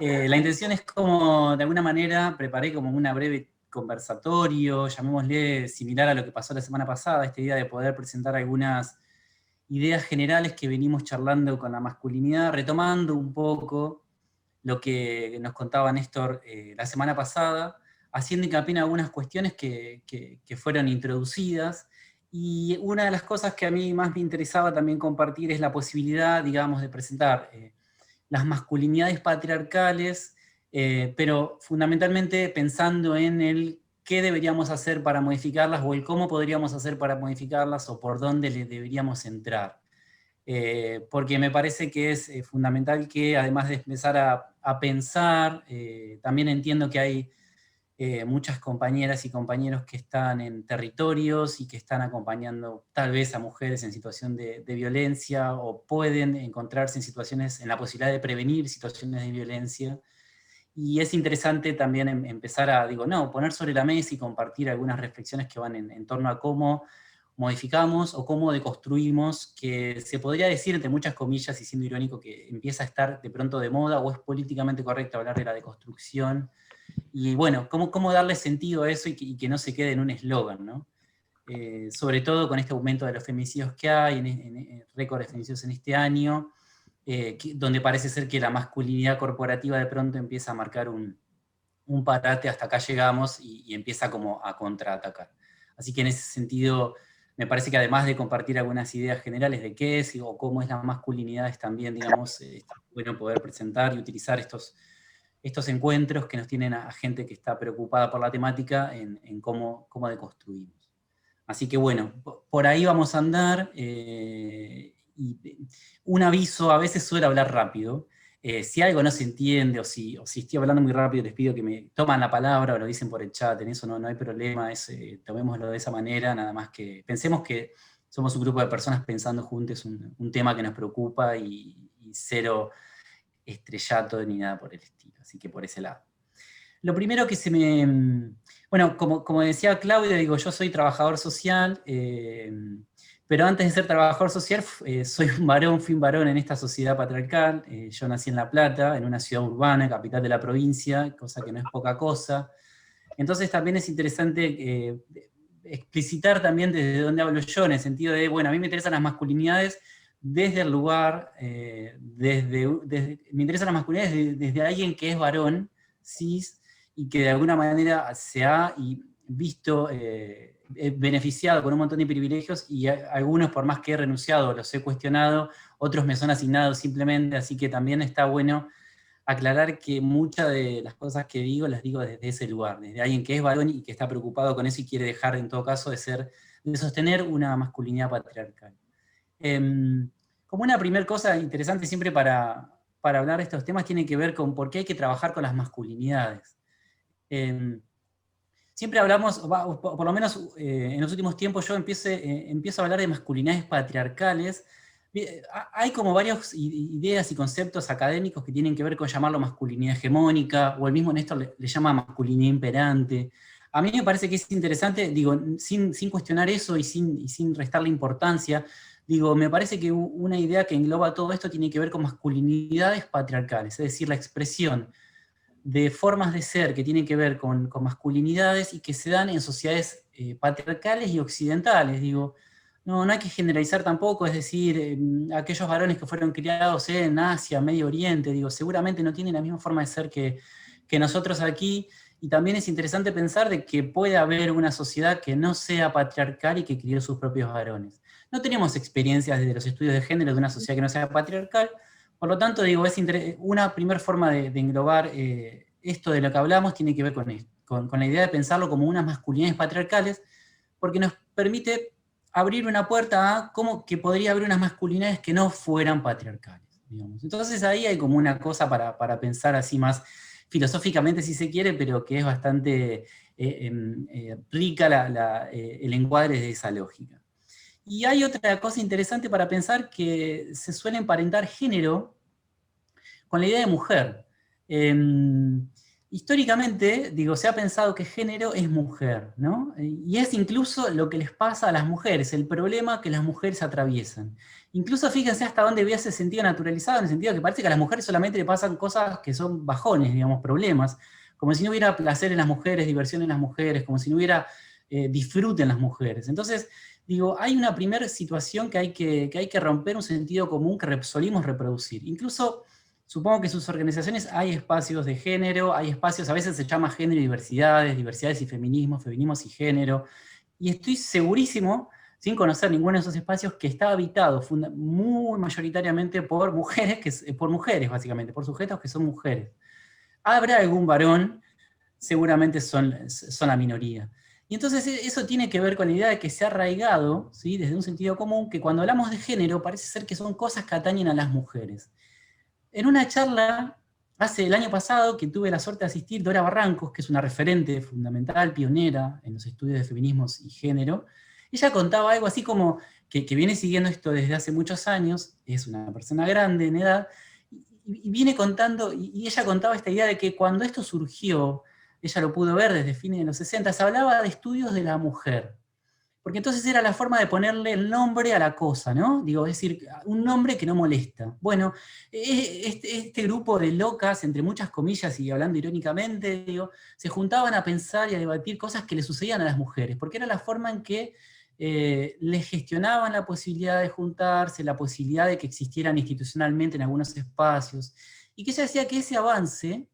La intención es como, de alguna manera, preparé como una breve conversatorio, llamémosle similar a lo que pasó la semana pasada, esta idea de poder presentar algunas ideas generales que venimos charlando con la masculinidad, retomando un poco lo que nos contaba Néstor la semana pasada, haciendo hincapié en algunas cuestiones que fueron introducidas. Y una de las cosas que a mí más me interesaba también compartir es la posibilidad, digamos, de presentar las masculinidades patriarcales, pero fundamentalmente pensando en el qué deberíamos hacer para modificarlas o el cómo podríamos hacer para modificarlas o por dónde le deberíamos entrar. Porque me parece que es fundamental que además de empezar a pensar, también entiendo que hay muchas compañeras y compañeros que están en territorios y que están acompañando tal vez a mujeres en situación de violencia o pueden encontrarse en situaciones, en la posibilidad de prevenir situaciones de violencia. Y es interesante también empezar a, digo, no, poner sobre la mesa y compartir algunas reflexiones que van en torno a cómo modificamos o cómo deconstruimos, que se podría decir, entre muchas comillas y siendo irónico, que empieza a estar de pronto de moda o es políticamente correcto hablar de la deconstrucción. Y bueno, cómo darle sentido a eso y que no se quede en un eslogan, ¿no? Sobre todo con este aumento de los femicidios que hay, en récord de femicidios en este año, donde parece ser que la masculinidad corporativa de pronto empieza a marcar un parate, hasta acá llegamos, y empieza como a contraatacar. Así que en ese sentido, me parece que además de compartir algunas ideas generales de qué es o cómo es la masculinidad, es también, digamos, está bueno poder presentar y utilizar estos encuentros que nos tienen a gente que está preocupada por la temática en cómo deconstruimos. Así que bueno, por ahí vamos a andar. Y un aviso, a veces suelo hablar rápido. Si algo no se entiende o si estoy hablando muy rápido, les pido que me toman la palabra o lo dicen por el chat. En eso no hay problema, tomémoslo de esa manera, nada más que pensemos que somos un grupo de personas pensando juntos un tema que nos preocupa y cero estrellato ni nada por el estilo. Así que por ese lado. Lo primero que se me... Bueno, como decía Claudia, digo, yo soy trabajador social, pero antes de ser trabajador social soy un varón, fui un varón en esta sociedad patriarcal. Yo nací en La Plata, en una ciudad urbana, capital de la provincia, cosa que no es poca cosa. Entonces también es interesante explicitar también desde dónde hablo yo, en el sentido de, bueno, a mí me interesan las masculinidades desde el lugar, me interesan las masculinidades desde alguien que es varón, cis, y que de alguna manera se ha visto beneficiado con un montón de privilegios, y algunos, por más que he renunciado, los he cuestionado, otros me son asignados simplemente, así que también está bueno aclarar que muchas de las cosas que digo las digo desde ese lugar, desde alguien que es varón y que está preocupado con eso y quiere dejar en todo caso de sostener una masculinidad patriarcal. Como una primera cosa interesante siempre para hablar de estos temas tiene que ver con por qué hay que trabajar con las masculinidades. Siempre hablamos, por lo menos en los últimos tiempos yo empiezo a hablar de masculinidades patriarcales. Hay como varias ideas y conceptos académicos que tienen que ver con llamarlo masculinidad hegemónica, o el mismo Néstor le llama masculinidad imperante. A mí me parece que es interesante, digo, sin cuestionar eso y sin restarle importancia, digo, me parece que una idea que engloba todo esto tiene que ver con masculinidades patriarcales, es decir, la expresión de formas de ser que tienen que ver con masculinidades y que se dan en sociedades patriarcales y occidentales. Digo, no hay que generalizar tampoco, es decir, aquellos varones que fueron criados en Asia, Medio Oriente, digo, seguramente no tienen la misma forma de ser que nosotros aquí, y también es interesante pensar de que puede haber una sociedad que no sea patriarcal y que crió sus propios varones. No tenemos experiencias desde los estudios de género de una sociedad que no sea patriarcal. Por lo tanto, digo, una primera forma de englobar esto de lo que hablamos tiene que ver con la idea de pensarlo como unas masculinidades patriarcales, porque nos permite abrir una puerta a cómo que podría haber unas masculinidades que no fueran patriarcales, digamos. Entonces ahí hay como una cosa para pensar así más filosóficamente, si se quiere, pero que es bastante rica el encuadre de esa lógica. Y hay otra cosa interesante para pensar, que se suele emparentar género con la idea de mujer. históricamente, digo, se ha pensado que género es mujer, ¿no? Y es incluso lo que les pasa a las mujeres, el problema que las mujeres atraviesan. Incluso fíjense hasta dónde había ese sentido naturalizado, en el sentido que parece que a las mujeres solamente le pasan cosas que son bajones, digamos, problemas, como si no hubiera placer en las mujeres, diversión en las mujeres, como si no hubiera disfrute en las mujeres. Entonces, digo, hay una primera situación que hay que romper, un sentido común que solimos reproducir. Incluso supongo que en sus organizaciones hay espacios de género, hay espacios, a veces se llama género y diversidades, diversidades y feminismo, feminismos y género, y estoy segurísimo, sin conocer ninguno de esos espacios, que está habitado muy mayoritariamente por mujeres, por mujeres básicamente, por sujetos que son mujeres. Habrá algún varón, seguramente son la minoría. Y entonces eso tiene que ver con la idea de que se ha arraigado, ¿sí?, desde un sentido común, que cuando hablamos de género parece ser que son cosas que atañen a las mujeres. En una charla, el año pasado, que tuve la suerte de asistir, Dora Barrancos, que es una referente fundamental, pionera en los estudios de feminismos y género, ella contaba algo así como que viene siguiendo esto desde hace muchos años, es una persona grande en edad, y viene contando, y ella contaba esta idea de que cuando esto surgió, ella lo pudo ver desde fines de los 60, se hablaba de estudios de la mujer, porque entonces era la forma de ponerle el nombre a la cosa, ¿no? Digo, es decir, un nombre que no molesta. Bueno, este grupo de locas, entre muchas comillas y hablando irónicamente, digo, se juntaban a pensar y a debatir cosas que le sucedían a las mujeres, porque era la forma en que les gestionaban la posibilidad de juntarse, la posibilidad de que existieran institucionalmente en algunos espacios, y que ella decía que ese avance,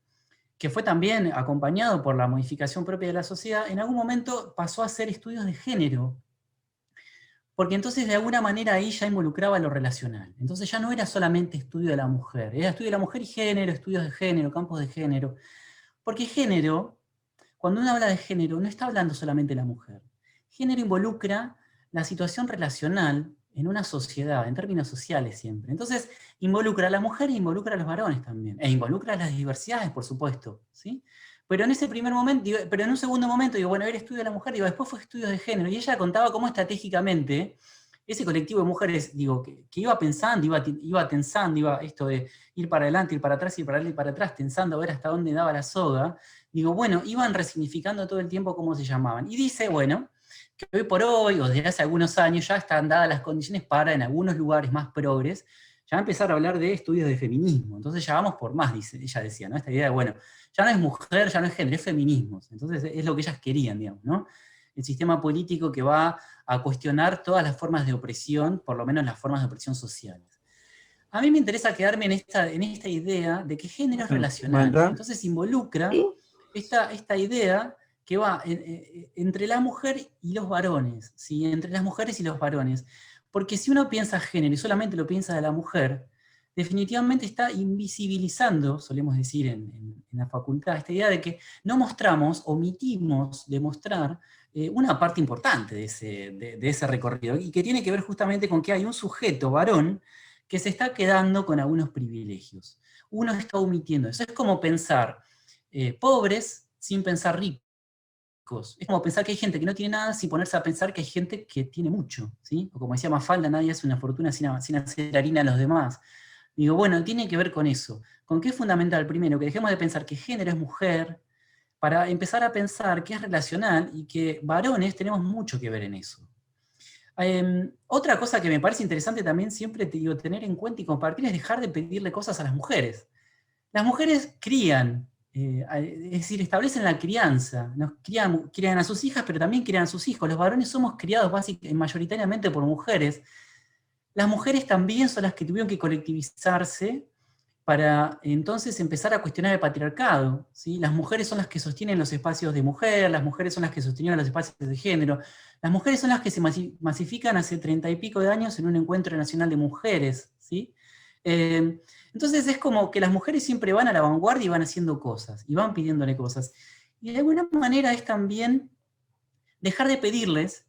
que fue también acompañado por la modificación propia de la sociedad, en algún momento pasó a ser estudios de género, porque entonces de alguna manera ahí ya involucraba lo relacional. Entonces ya no era solamente estudio de la mujer, era estudio de la mujer y género, estudios de género, campos de género. Porque género, cuando uno habla de género, no está hablando solamente de la mujer. Género involucra la situación relacional en una sociedad, en términos sociales siempre. Entonces, involucra a la mujer e involucra a los varones también. E involucra a las diversidades, por supuesto, ¿sí? Pero en ese primer momento, pero en un segundo momento, digo, bueno, era estudio de la mujer, digo, después fue estudio de género. Y ella contaba cómo estratégicamente ese colectivo de mujeres, digo, que iba pensando, iba tensando, iba esto de ir para adelante, ir para atrás, ir para adelante, ir para atrás, tensando a ver hasta dónde daba la soga, digo, bueno, iban resignificando todo el tiempo cómo se llamaban. Y dice, bueno, que hoy por hoy, o desde hace algunos años, ya están dadas las condiciones para, en algunos lugares más progres, ya empezar a hablar de estudios de feminismo. Entonces ya vamos por más, dice, ella decía, ¿no? Esta idea de, bueno, ya no es mujer, ya no es género, es feminismo. Entonces es lo que ellas querían, digamos, ¿no? El sistema político que va a cuestionar todas las formas de opresión, por lo menos las formas de opresión sociales. A mí me interesa quedarme en esta idea de que género es relacional. Entonces involucra esta idea que va entre la mujer y los varones, ¿sí? Entre las mujeres y los varones. Porque si uno piensa género y solamente lo piensa de la mujer, definitivamente está invisibilizando, solemos decir en la facultad, esta idea de que no mostramos, omitimos de mostrar una parte importante de ese recorrido, y que tiene que ver justamente con que hay un sujeto varón que se está quedando con algunos privilegios. Uno está omitiendo eso. Es como pensar pobres sin pensar ricos. Es como pensar que hay gente que no tiene nada sin ponerse a pensar que hay gente que tiene mucho, ¿sí? O como decía Mafalda, nadie hace una fortuna sin hacer harina a los demás. Digo, bueno, tiene que ver con eso. ¿Con qué es fundamental? Primero, que dejemos de pensar que género es mujer, para empezar a pensar que es relacional y que varones tenemos mucho que ver en eso. Otra cosa que me parece interesante también siempre te digo, tener en cuenta y compartir es dejar de pedirle cosas a las mujeres. Las mujeres crían, es decir, establecen la crianza, crían a sus hijas, pero también crían a sus hijos. Los varones somos criados mayoritariamente por mujeres. Las mujeres también son las que tuvieron que colectivizarse para entonces empezar a cuestionar el patriarcado, ¿sí? Las mujeres son las que sostienen los espacios de mujer, las mujeres son las que sostienen los espacios de género, las mujeres son las que se masifican hace 30 y pico de años en un encuentro nacional de mujeres, ¿sí? Entonces es como que las mujeres siempre van a la vanguardia y van haciendo cosas, y van pidiéndole cosas. Y de alguna manera es también dejar de pedirles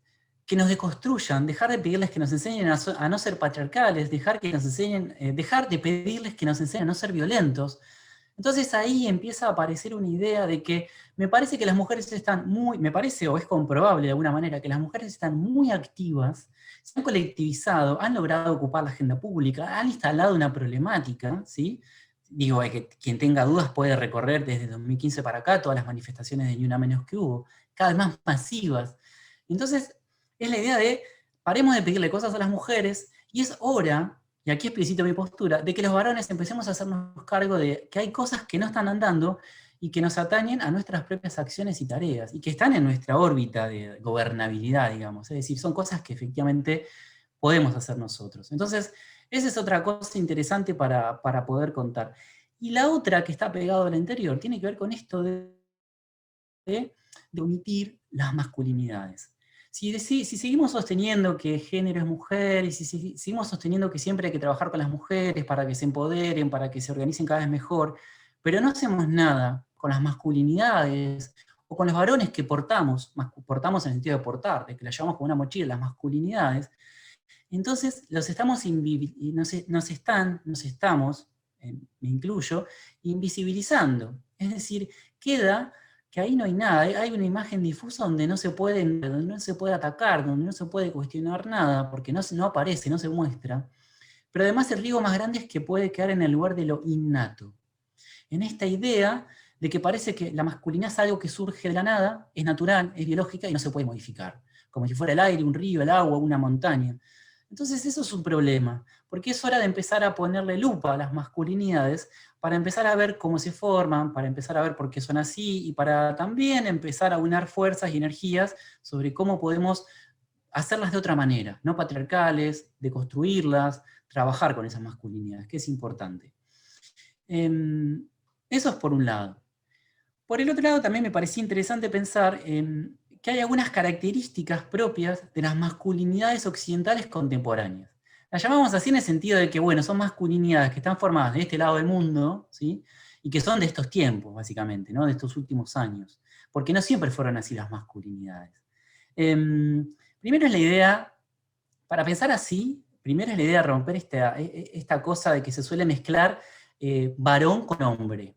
que nos deconstruyan, dejar de pedirles que nos enseñen a no ser patriarcales, dejar de pedirles que nos enseñen a no ser violentos. Entonces ahí empieza a aparecer una idea de que me parece que las mujeres están me parece o es comprobable de alguna manera, que las mujeres están muy activas, se han colectivizado, han logrado ocupar la agenda pública, han instalado una problemática, ¿sí? digo, que quien tenga dudas puede recorrer desde 2015 para acá todas las manifestaciones de Ni Una Menos que hubo, cada vez más masivas. Entonces, es la idea de, paremos de pedirle cosas a las mujeres, y es hora, y aquí explicito mi postura, de que los varones empecemos a hacernos cargo de que hay cosas que no están andando y que nos atañen a nuestras propias acciones y tareas, y que están en nuestra órbita de gobernabilidad, digamos. Es decir, son cosas que efectivamente podemos hacer nosotros. Entonces, esa es otra cosa interesante para poder contar. Y la otra que está pegado al anterior tiene que ver con esto de omitir las masculinidades. Si seguimos sosteniendo que género es mujer, y si seguimos sosteniendo que siempre hay que trabajar con las mujeres para que se empoderen, para que se organicen cada vez mejor, pero no hacemos nada con las masculinidades o con los varones que portamos en el sentido de portar, de que las llevamos con una mochila, las masculinidades, entonces nos estamos, me incluyo, invisibilizando. Es decir, queda que ahí no hay nada, hay una imagen difusa donde no se puede atacar, donde no se puede cuestionar nada, porque no aparece, no se muestra. Pero además el riesgo más grande es que puede quedar en el lugar de lo innato. En esta idea de que parece que la masculinidad es algo que surge de la nada, es natural, es biológica y no se puede modificar. Como si fuera el aire, un río, el agua, una montaña. Entonces eso es un problema, porque es hora de empezar a ponerle lupa a las masculinidades para empezar a ver cómo se forman, para empezar a ver por qué son así, y para también empezar a unar fuerzas y energías sobre cómo podemos hacerlas de otra manera, no patriarcales, de construirlas, trabajar con esas masculinidades, que es importante. Eso es por un lado. Por el otro lado, también me parecía interesante pensar que hay algunas características propias de las masculinidades occidentales contemporáneas. Las llamamos así en el sentido de que, bueno, son masculinidades que están formadas de este lado del mundo, ¿sí? Y que son de estos tiempos, básicamente, ¿no? De estos últimos años. Porque no siempre fueron así las masculinidades. Primero es la idea, para pensar así, primero es la idea de romper esta cosa de que se suele mezclar varón con hombre.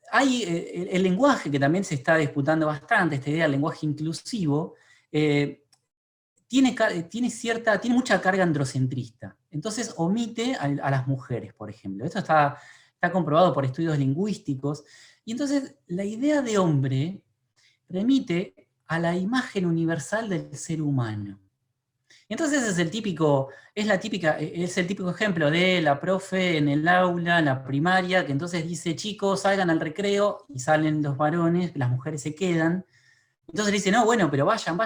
Hay el lenguaje que también se está disputando bastante, esta idea del lenguaje inclusivo, tiene mucha carga androcentrista. Entonces omite a las mujeres, por ejemplo. Esto está comprobado por estudios lingüísticos. Y entonces la idea de hombre remite a la imagen universal del ser humano. Entonces es el típico ejemplo de la profe en el aula, en la primaria, que entonces dice, chicos, salgan al recreo, y salen los varones, las mujeres se quedan. Entonces le dice, no, bueno, pero vayan.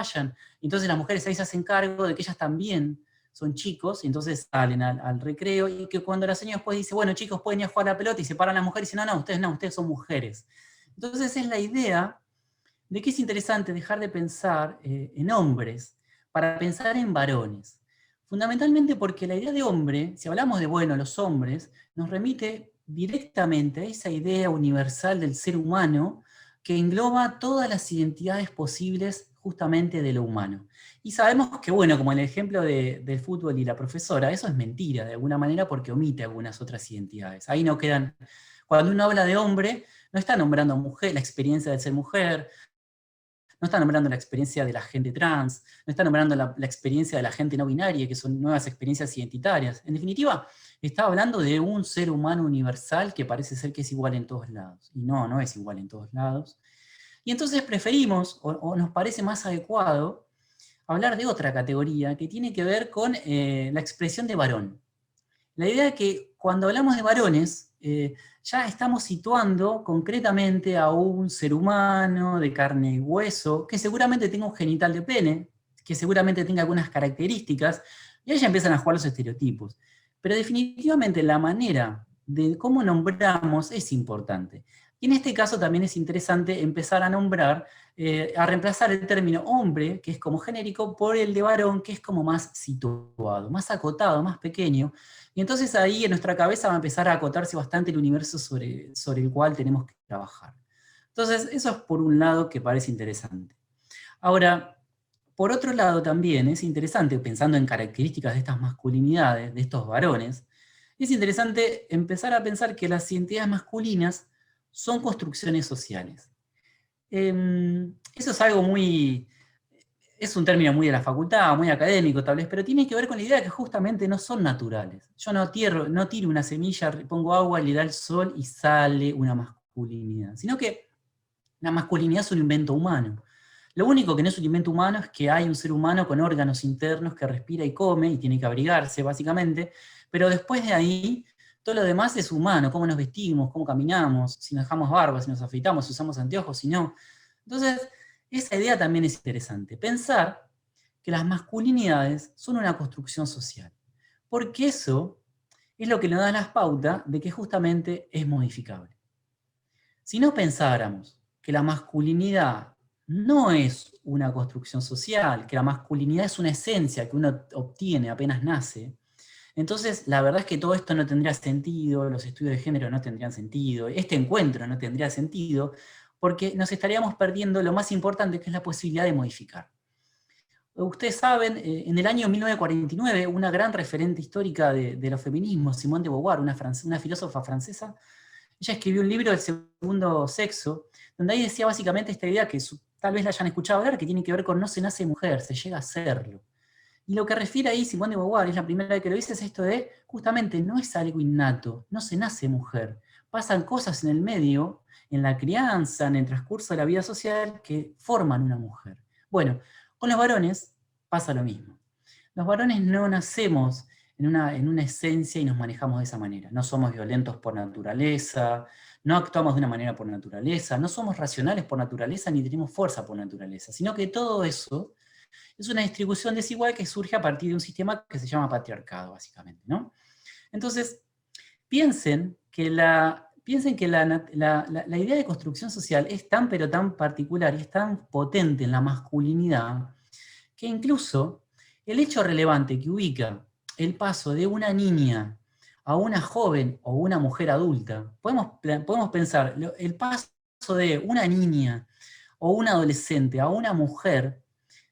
Entonces las mujeres ahí se hacen cargo de que ellas también son chicos, y entonces salen al recreo, y que cuando la señora después dice, bueno, chicos, pueden ir a jugar a la pelota, y se paran las mujeres y dicen, no, ustedes son mujeres. Entonces es la idea de que es interesante dejar de pensar en hombres para pensar en varones. Fundamentalmente porque la idea de hombre, si hablamos de, bueno, los hombres, nos remite directamente a esa idea universal del ser humano que engloba todas las identidades posibles justamente de lo humano. Y sabemos que, bueno, como el ejemplo del fútbol y la profesora, eso es mentira de alguna manera porque omite algunas otras identidades. Ahí no quedan, cuando uno habla de hombre, no está nombrando mujer, la experiencia de ser mujer, no está nombrando la experiencia de la gente trans, no está nombrando la experiencia de la gente no binaria, que son nuevas experiencias identitarias. En definitiva, está hablando de un ser humano universal que parece ser que es igual en todos lados. Y no es igual en todos lados. Y entonces preferimos, o nos parece más adecuado, hablar de otra categoría que tiene que ver con la expresión de varón. La idea es que cuando hablamos de varones, ya estamos situando concretamente a un ser humano de carne y hueso, que seguramente tenga un genital de pene, que seguramente tenga algunas características, y ahí ya empiezan a jugar los estereotipos. Pero definitivamente la manera de cómo nombramos es importante. Y en este caso también es interesante empezar a nombrar, a reemplazar el término hombre, que es como genérico, por el de varón, que es como más situado, más acotado, más pequeño. Y entonces ahí en nuestra cabeza va a empezar a acotarse bastante el universo sobre el cual tenemos que trabajar. Entonces, eso es por un lado que parece interesante. Ahora, por otro lado también es interesante, pensando en características de estas masculinidades, de estos varones, es interesante empezar a pensar que las identidades masculinas son construcciones sociales. Eso es algo muy... es un término muy de la facultad, muy académico tal vez, pero tiene que ver con la idea de que justamente no son naturales. Yo no tiro una semilla, pongo agua, le da el sol y sale una masculinidad, sino que la masculinidad es un invento humano. Lo único que no es un invento humano es que hay un ser humano con órganos internos que respira y come y tiene que abrigarse, básicamente, pero después de ahí, todo lo demás es humano, cómo nos vestimos, cómo caminamos, si nos dejamos barba, si nos afeitamos, si usamos anteojos, si no. Entonces, esa idea también es interesante. Pensar que las masculinidades son una construcción social. Porque eso es lo que nos da las pautas de que justamente es modificable. Si no pensáramos que la masculinidad no es una construcción social, que la masculinidad es una esencia que uno obtiene apenas nace, entonces la verdad es que todo esto no tendría sentido, los estudios de género no tendrían sentido, este encuentro no tendría sentido, porque nos estaríamos perdiendo lo más importante, que es la posibilidad de modificar. Ustedes saben, en el año 1949, una gran referente histórica de los feminismos, Simone de Beauvoir, una filósofa francesa, ella escribió un libro, El segundo sexo, donde ahí decía básicamente esta idea que tal vez la hayan escuchado hablar, que tiene que ver con no se nace mujer, se llega a serlo. Y lo que refiere ahí Simone de Beauvoir, es la primera vez que lo dice, es esto de, justamente, no es algo innato, no se nace mujer. Pasan cosas en el medio, en la crianza, en el transcurso de la vida social, que forman una mujer. Bueno, con los varones pasa lo mismo. Los varones no nacemos en una esencia y nos manejamos de esa manera. No somos violentos por naturaleza, no actuamos de una manera por naturaleza, no somos racionales por naturaleza ni tenemos fuerza por naturaleza, sino que todo eso es una distribución desigual que surge a partir de un sistema que se llama patriarcado, básicamente, ¿no? Entonces, piensen que la idea de construcción social es tan pero tan particular y es tan potente en la masculinidad que incluso el hecho relevante que ubica el paso de una niña a una joven o una mujer adulta, podemos pensar, el paso de una niña o una adolescente a una mujer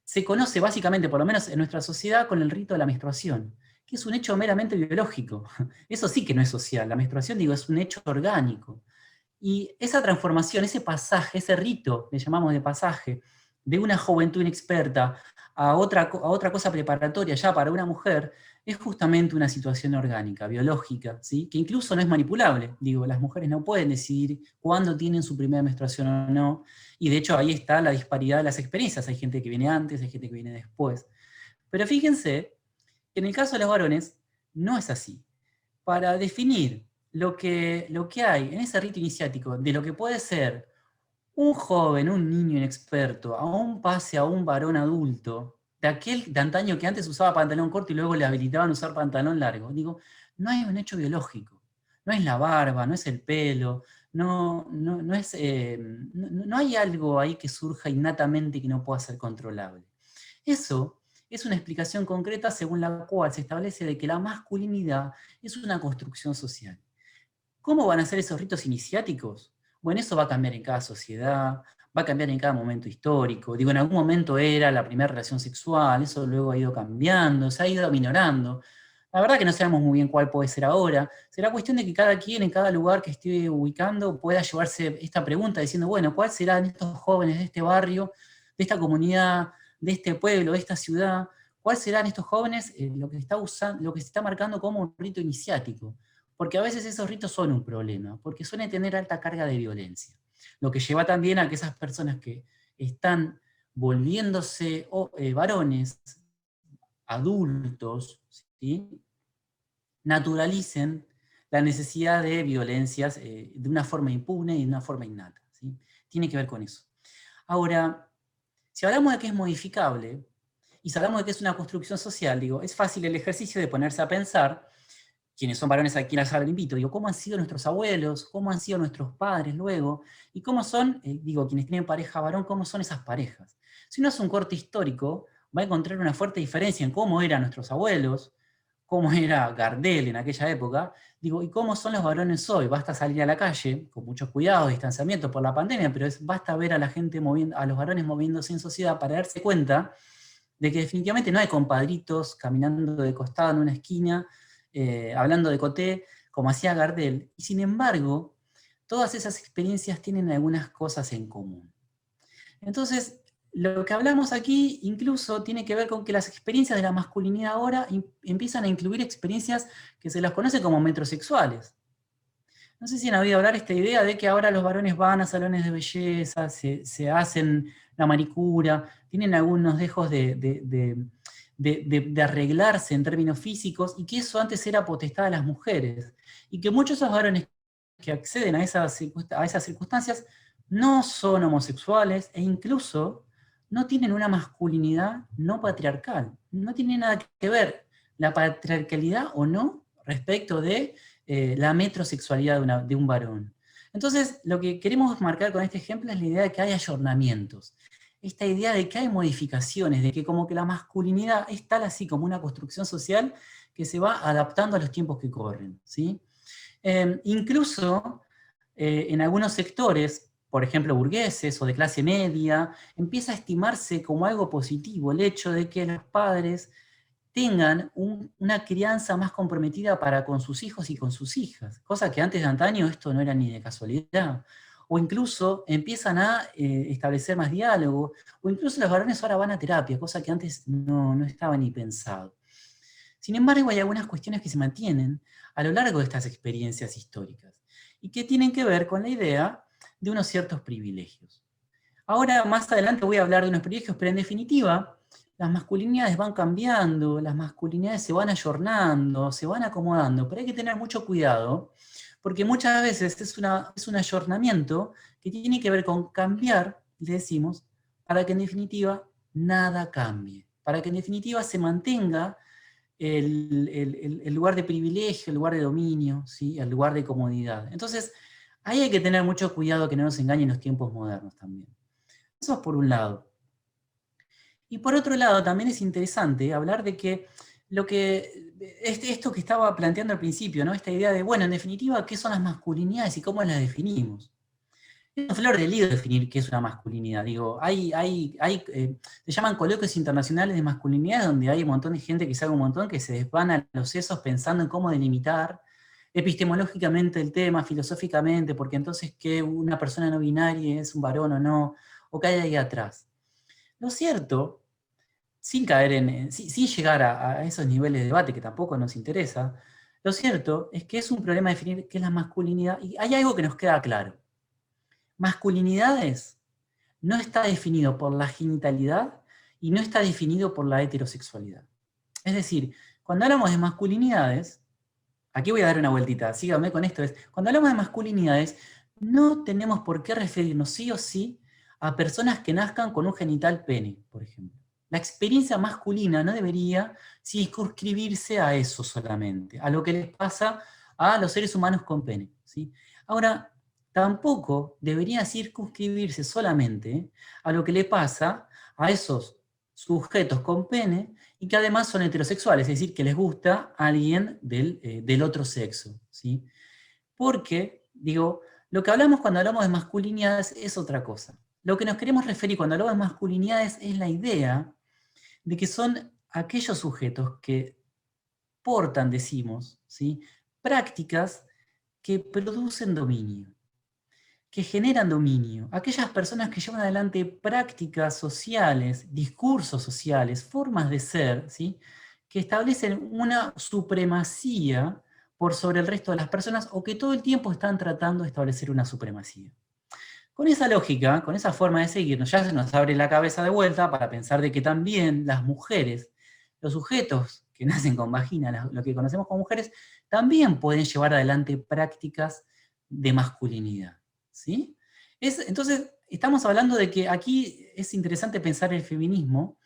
se conoce básicamente, por lo menos en nuestra sociedad, con el rito de la menstruación, que es un hecho meramente biológico. Eso sí que no es social. La menstruación, digo, es un hecho orgánico. Y esa transformación, ese pasaje, ese rito, le llamamos de pasaje, de una juventud inexperta a otra cosa preparatoria ya para una mujer, es justamente una situación orgánica, biológica, ¿sí? Que incluso no es manipulable. Digo, las mujeres no pueden decidir cuándo tienen su primera menstruación o no, y de hecho ahí está la disparidad de las experiencias. Hay gente que viene antes, hay gente que viene después. Pero fíjense que en el caso de los varones no es así. Para definir lo que hay en ese rito iniciático de lo que puede ser un joven, un niño inexperto, a un pase a un varón adulto, de aquel de antaño que antes usaba pantalón corto y luego le habilitaban usar pantalón largo, digo, no hay un hecho biológico. No es la barba, no es el pelo, no es, no hay algo ahí que surja innatamente que no pueda ser controlable. Eso es una explicación concreta según la cual se establece de que la masculinidad es una construcción social. ¿Cómo van a ser esos ritos iniciáticos? Bueno, eso va a cambiar en cada sociedad, va a cambiar en cada momento histórico. Digo, en algún momento era la primera relación sexual, eso luego ha ido cambiando, se ha ido aminorando. La verdad que no sabemos muy bien cuál puede ser ahora. Será cuestión de que cada quien en cada lugar que esté ubicando pueda llevarse esta pregunta diciendo, bueno, ¿cuál serán estos jóvenes de este barrio, de esta comunidad, de este pueblo, de esta ciudad? ¿Cuál serán estos jóvenes lo que se está marcando como un rito iniciático? Porque a veces esos ritos son un problema, porque suelen tener alta carga de violencia. Lo que lleva también a que esas personas que están volviéndose varones, adultos, ¿sí? Naturalicen la necesidad de violencias de una forma impune y de una forma innata, ¿sí? Tiene que ver con eso. Ahora, si hablamos de que es modificable, y si hablamos de que es una construcción social, digo, es fácil el ejercicio de ponerse a pensar, quienes son varones aquí en la sala, lo invito, digo, cómo han sido nuestros abuelos, cómo han sido nuestros padres luego, y cómo son, digo, quienes tienen pareja varón, cómo son esas parejas. Si uno hace un corte histórico, va a encontrar una fuerte diferencia en cómo eran nuestros abuelos, cómo era Gardel en aquella época, digo, y cómo son los varones hoy. Basta salir a la calle, con muchos cuidados, distanciamiento por la pandemia, pero basta ver a la gente moviendo, a los varones moviéndose en sociedad para darse cuenta de que definitivamente no hay compadritos caminando de costado en una esquina, hablando de coté, como hacía Gardel, y sin embargo, todas esas experiencias tienen algunas cosas en común. Entonces, lo que hablamos aquí incluso tiene que ver con que las experiencias de la masculinidad ahora empiezan a incluir experiencias que se las conoce como metrosexuales. No sé si han oído hablar esta idea de que ahora los varones van a salones de belleza, se hacen la manicura, tienen algunos dejos de arreglarse en términos físicos, y que eso antes era potestad de las mujeres. Y que muchos de esos varones que acceden a esas circunstancias no son homosexuales e incluso no tienen una masculinidad no patriarcal. No tiene nada que ver la patriarcalidad o no respecto de la metrosexualidad de un varón. Entonces, lo que queremos marcar con este ejemplo es la idea de que hay ayornamientos. Esta idea de que hay modificaciones, de que como que la masculinidad es tal así como una construcción social que se va adaptando a los tiempos que corren, ¿sí? Incluso en algunos sectores, por ejemplo burgueses o de clase media, empieza a estimarse como algo positivo el hecho de que los padres tengan una crianza más comprometida para con sus hijos y con sus hijas, cosa que antes de antaño esto no era ni de casualidad. O incluso empiezan a establecer más diálogo, o incluso los varones ahora van a terapia, cosa que antes no estaba ni pensado. Sin embargo, hay algunas cuestiones que se mantienen a lo largo de estas experiencias históricas y que tienen que ver con la idea de unos ciertos privilegios. Ahora, más adelante voy a hablar de unos privilegios, pero en definitiva, las masculinidades van cambiando, las masculinidades se van ayornando, se van acomodando, pero hay que tener mucho cuidado, porque muchas veces es un ayornamiento que tiene que ver con cambiar, le decimos, para que en definitiva nada cambie, para que en definitiva se mantenga el lugar de privilegio, el lugar de dominio, ¿sí? El lugar de comodidad. Entonces, ahí hay que tener mucho cuidado que no nos engañen los tiempos modernos también. Eso es por un lado. Y por otro lado, también es interesante hablar de que esto que estaba planteando al principio, ¿no? Esta idea de, bueno, en definitiva, ¿qué son las masculinidades y cómo las definimos? Es una flor de lío definir qué es una masculinidad. Digo, se llaman coloquios internacionales de masculinidad, donde hay un montón de gente que sabe un montón, que se desvana los sesos pensando en cómo delimitar epistemológicamente el tema, filosóficamente, porque entonces que una persona no binaria es un varón o no, o qué hay ahí atrás. Lo cierto, sin llegar a esos niveles de debate que tampoco nos interesa, lo cierto es que es un problema definir qué es la masculinidad, y hay algo que nos queda claro. Masculinidades no está definido por la genitalidad y no está definido por la heterosexualidad. Es decir, cuando hablamos de masculinidades, aquí voy a dar una vueltita, síganme con esto, cuando hablamos de masculinidades, no tenemos por qué referirnos sí o sí a personas que nazcan con un genital pene, por ejemplo. La experiencia masculina no debería circunscribirse a eso solamente, a lo que les pasa a los seres humanos con pene, ¿sí? Ahora, tampoco debería circunscribirse solamente a lo que le pasa a esos sujetos con pene y que además son heterosexuales, es decir, que les gusta a alguien del otro sexo, ¿sí? Porque, digo, lo que hablamos cuando hablamos de masculinidades es otra cosa. Lo que nos queremos referir cuando hablamos de masculinidades es la idea de que son aquellos sujetos que portan, decimos, ¿sí? Prácticas que producen dominio, que generan dominio, aquellas personas que llevan adelante prácticas sociales, discursos sociales, formas de ser, ¿sí? Que establecen una supremacía por sobre el resto de las personas o que todo el tiempo están tratando de establecer una supremacía. Con esa lógica, con esa forma de seguirnos, ya se nos abre la cabeza de vuelta para pensar de que también las mujeres, los sujetos que nacen con vagina, lo que conocemos como mujeres, también pueden llevar adelante prácticas de masculinidad. ¿Sí? Entonces, estamos hablando de que aquí es interesante pensar el feminismo,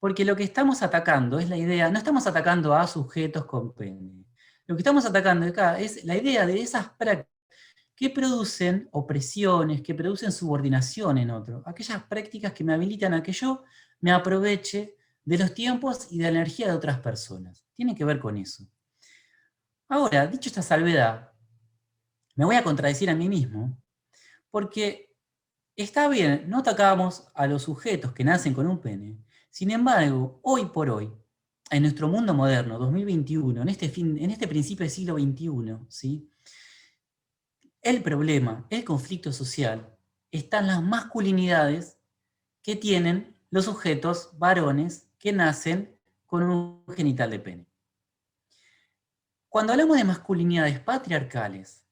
porque lo que estamos atacando es la idea, no estamos atacando a sujetos con pene. Lo que estamos atacando acá es la idea de esas prácticas que producen opresiones, que producen subordinación en otro. Aquellas prácticas que me habilitan a que yo me aproveche de los tiempos y de la energía de otras personas. Tiene que ver con eso. Ahora, dicho esta salvedad, me voy a contradecir a mí mismo, porque está bien, no atacamos a los sujetos que nacen con un pene. Sin embargo, hoy por hoy, en nuestro mundo moderno, 2021, en este principio del siglo XXI, ¿sí? El problema, el conflicto social, está en las masculinidades que tienen los sujetos varones que nacen con un genital de pene. Cuando hablamos de masculinidades patriarcales,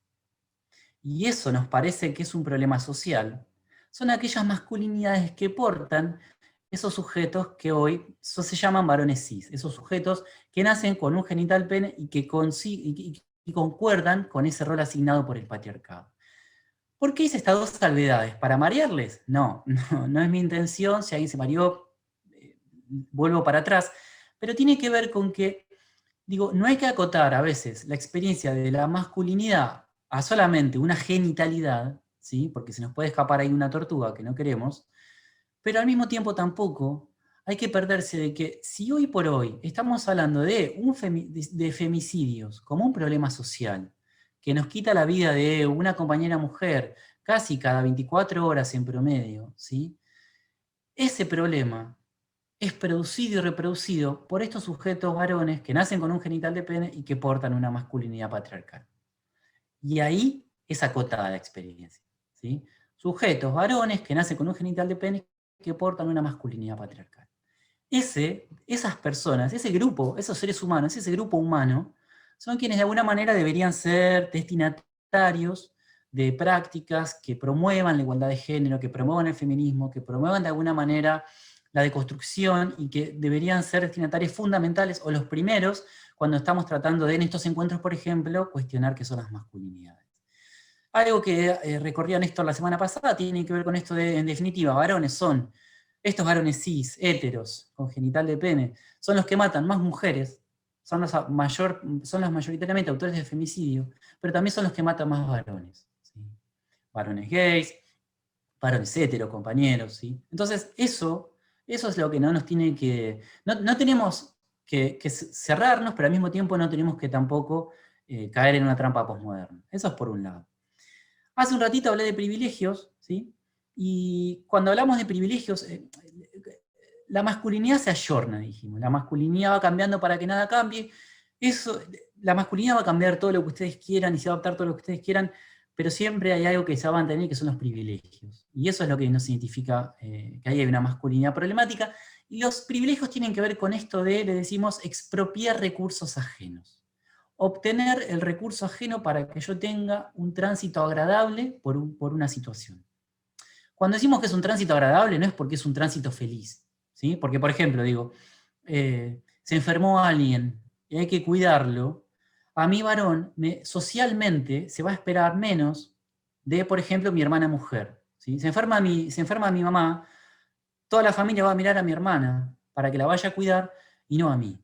y eso nos parece que es un problema social, son aquellas masculinidades que portan esos sujetos que hoy se llaman varones cis, esos sujetos que nacen con un genital pene y que concuerdan con ese rol asignado por el patriarcado. ¿Por qué hice estas dos salvedades? ¿Para marearles? No, no es mi intención. Si alguien se mareó, vuelvo para atrás. Pero tiene que ver con que, digo, no hay que acotar a veces la experiencia de la masculinidad a solamente una genitalidad, ¿sí? Porque se nos puede escapar ahí una tortuga que no queremos, pero al mismo tiempo tampoco hay que perderse de que si hoy por hoy estamos hablando de femicidios como un problema social, que nos quita la vida de una compañera mujer casi cada 24 horas en promedio, ¿sí? Ese problema es producido y reproducido por estos sujetos varones que nacen con un genital de pene y que portan una masculinidad patriarcal. Y ahí es acotada la experiencia, ¿sí? Sujetos varones que nacen con un genital de pene que portan una masculinidad patriarcal. Esas personas, ese grupo, esos seres humanos, ese grupo humano, son quienes de alguna manera deberían ser destinatarios de prácticas que promuevan la igualdad de género, que promuevan el feminismo, que promuevan de alguna manera la deconstrucción y que deberían ser destinatarios fundamentales o los primeros cuando estamos tratando de, en estos encuentros, por ejemplo, cuestionar qué son las masculinidades. Algo que recorría Néstor la semana pasada tiene que ver con esto de, en definitiva, varones son estos varones cis, héteros, con genital de pene, son los que matan más mujeres, son los mayoritariamente autores de femicidio, pero también son los que matan más varones. ¿Sí? Varones gays, varones heteros, compañeros. ¿Sí? Entonces, eso es lo que no nos tiene que... No tenemos que cerrarnos, pero al mismo tiempo no tenemos que tampoco caer en una trampa posmoderna. Eso es por un lado. Hace un ratito hablé de privilegios, ¿sí? Y cuando hablamos de privilegios, la masculinidad se ayorna, dijimos. La masculinidad va cambiando para que nada cambie. La masculinidad va a cambiar todo lo que ustedes quieran y se va a adaptar todo lo que ustedes quieran, pero siempre hay algo que se va a mantener, que son los privilegios. Y eso es lo que nos significa que ahí hay una masculinidad problemática. Y los privilegios tienen que ver con esto de, le decimos, expropiar recursos ajenos. Obtener el recurso ajeno para que yo tenga un tránsito agradable por una situación. Cuando decimos que es un tránsito agradable, no es porque es un tránsito feliz, ¿sí? Porque, por ejemplo, digo, se enfermó alguien y hay que cuidarlo, a mi varón socialmente se va a esperar menos de, por ejemplo, mi hermana mujer. ¿Sí? Se enferma mi mamá, toda la familia va a mirar a mi hermana para que la vaya a cuidar y no a mí.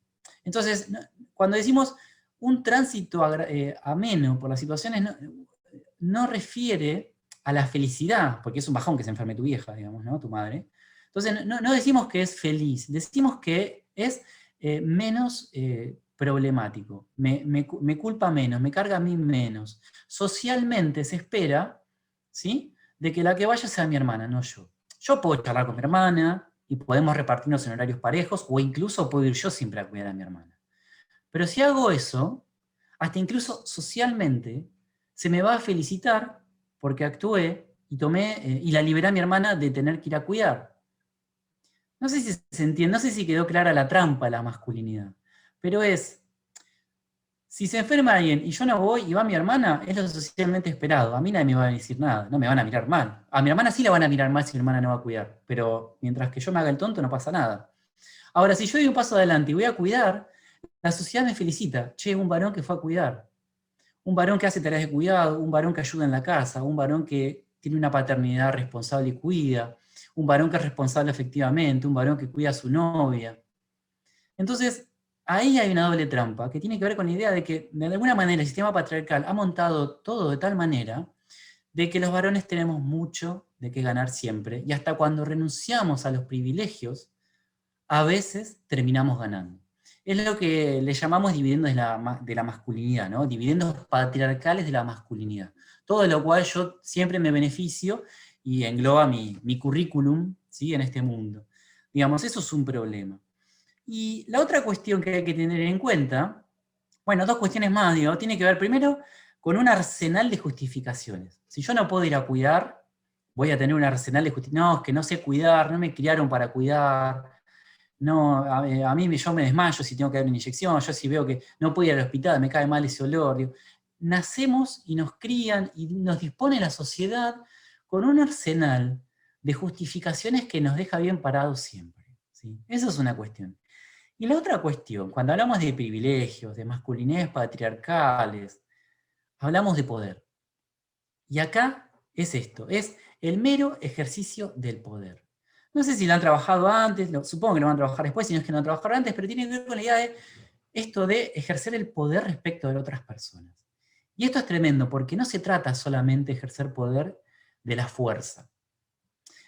Entonces, cuando decimos un tránsito ameno por las situaciones, no refiere a la felicidad, porque es un bajón que se enferme tu vieja, digamos, ¿no? Tu madre. Entonces, no decimos que es feliz, decimos que es menos problemático, me culpa menos, me carga a mí menos. Socialmente se espera, ¿sí?, de que la que vaya sea mi hermana, no yo. Yo puedo charlar con mi hermana y podemos repartirnos en horarios parejos, o incluso puedo ir yo siempre a cuidar a mi hermana. Pero si hago eso, hasta incluso socialmente, se me va a felicitar porque actué y y la liberé a mi hermana de tener que ir a cuidar. No sé si se entiende, no sé si quedó clara la trampa de la masculinidad, pero si se enferma alguien y yo no voy y va mi hermana, es lo socialmente esperado. A mí nadie me va a decir nada, no me van a mirar mal. A mi hermana sí la van a mirar mal si mi hermana no va a cuidar, pero mientras que yo me haga el tonto no pasa nada. Ahora, si yo doy un paso adelante y voy a cuidar, la sociedad me felicita. Che, un varón que fue a cuidar. Un varón que hace tareas de cuidado, un varón que ayuda en la casa, un varón que tiene una paternidad responsable y cuida, un varón que es responsable efectivamente, un varón que cuida a su novia. Entonces, ahí hay una doble trampa que tiene que ver con la idea de que, de alguna manera, el sistema patriarcal ha montado todo de tal manera de que los varones tenemos mucho de qué ganar siempre, y hasta cuando renunciamos a los privilegios, a veces terminamos ganando. Es lo que le llamamos dividendos de la masculinidad, ¿no? Dividendos patriarcales de la masculinidad. Todo de lo cual yo siempre me beneficio y engloba mi currículum, ¿sí?, en este mundo. Digamos, eso es un problema. Y la otra cuestión que hay que tener en cuenta, bueno, dos cuestiones más, digo, tiene que ver primero con un arsenal de justificaciones. Si yo no puedo ir a cuidar, voy a tener un arsenal de justicia. No, es que no sé cuidar, no me criaron para cuidar. No, a mí yo me desmayo si tengo que dar una inyección, yo si veo que no puedo ir al hospital, me cae mal ese olor. Digo, nacemos y nos crían y nos dispone la sociedad con un arsenal de justificaciones que nos deja bien parados siempre. ¿Sí? Esa es una cuestión. Y la otra cuestión, cuando hablamos de privilegios, de masculinidades patriarcales, hablamos de poder. Y acá es esto, es el mero ejercicio del poder. No sé si lo han trabajado antes, supongo que lo van a trabajar después, si no es que no lo han trabajado antes, pero tiene que ver con la idea de esto de ejercer el poder respecto de otras personas. Y esto es tremendo, porque no se trata solamente de ejercer poder de la fuerza.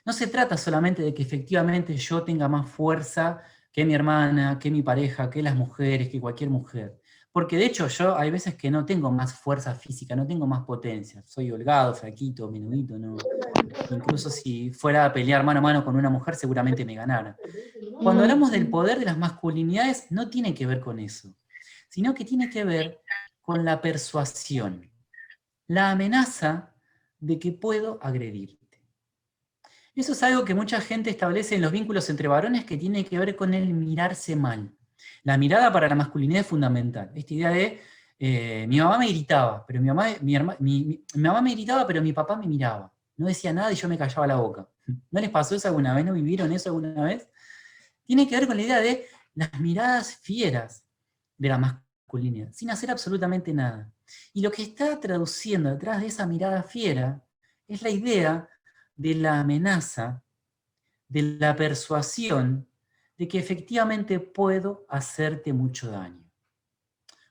No se trata solamente de que efectivamente yo tenga más fuerza que mi hermana, que mi pareja, que las mujeres, que cualquier mujer. Porque de hecho yo hay veces que no tengo más fuerza física, no tengo más potencia. Soy holgado, flaquito, menudito, no. Incluso si fuera a pelear mano a mano con una mujer, seguramente me ganara. Cuando hablamos del poder de las masculinidades, no tiene que ver con eso, sino que tiene que ver con la persuasión, la amenaza de que puedo agredirte. Eso es algo que mucha gente establece en los vínculos entre varones que tiene que ver con el mirarse mal. La mirada para la masculinidad es fundamental. Esta idea de mi mamá me gritaba, pero mi mamá me gritaba, pero mi papá me miraba. No decía nada y yo me callaba la boca. ¿No les pasó eso alguna vez? ¿No vivieron eso alguna vez? Tiene que ver con la idea de las miradas fieras de la masculinidad, sin hacer absolutamente nada. Y lo que está traduciendo detrás de esa mirada fiera es la idea de la amenaza, de la persuasión de que efectivamente puedo hacerte mucho daño.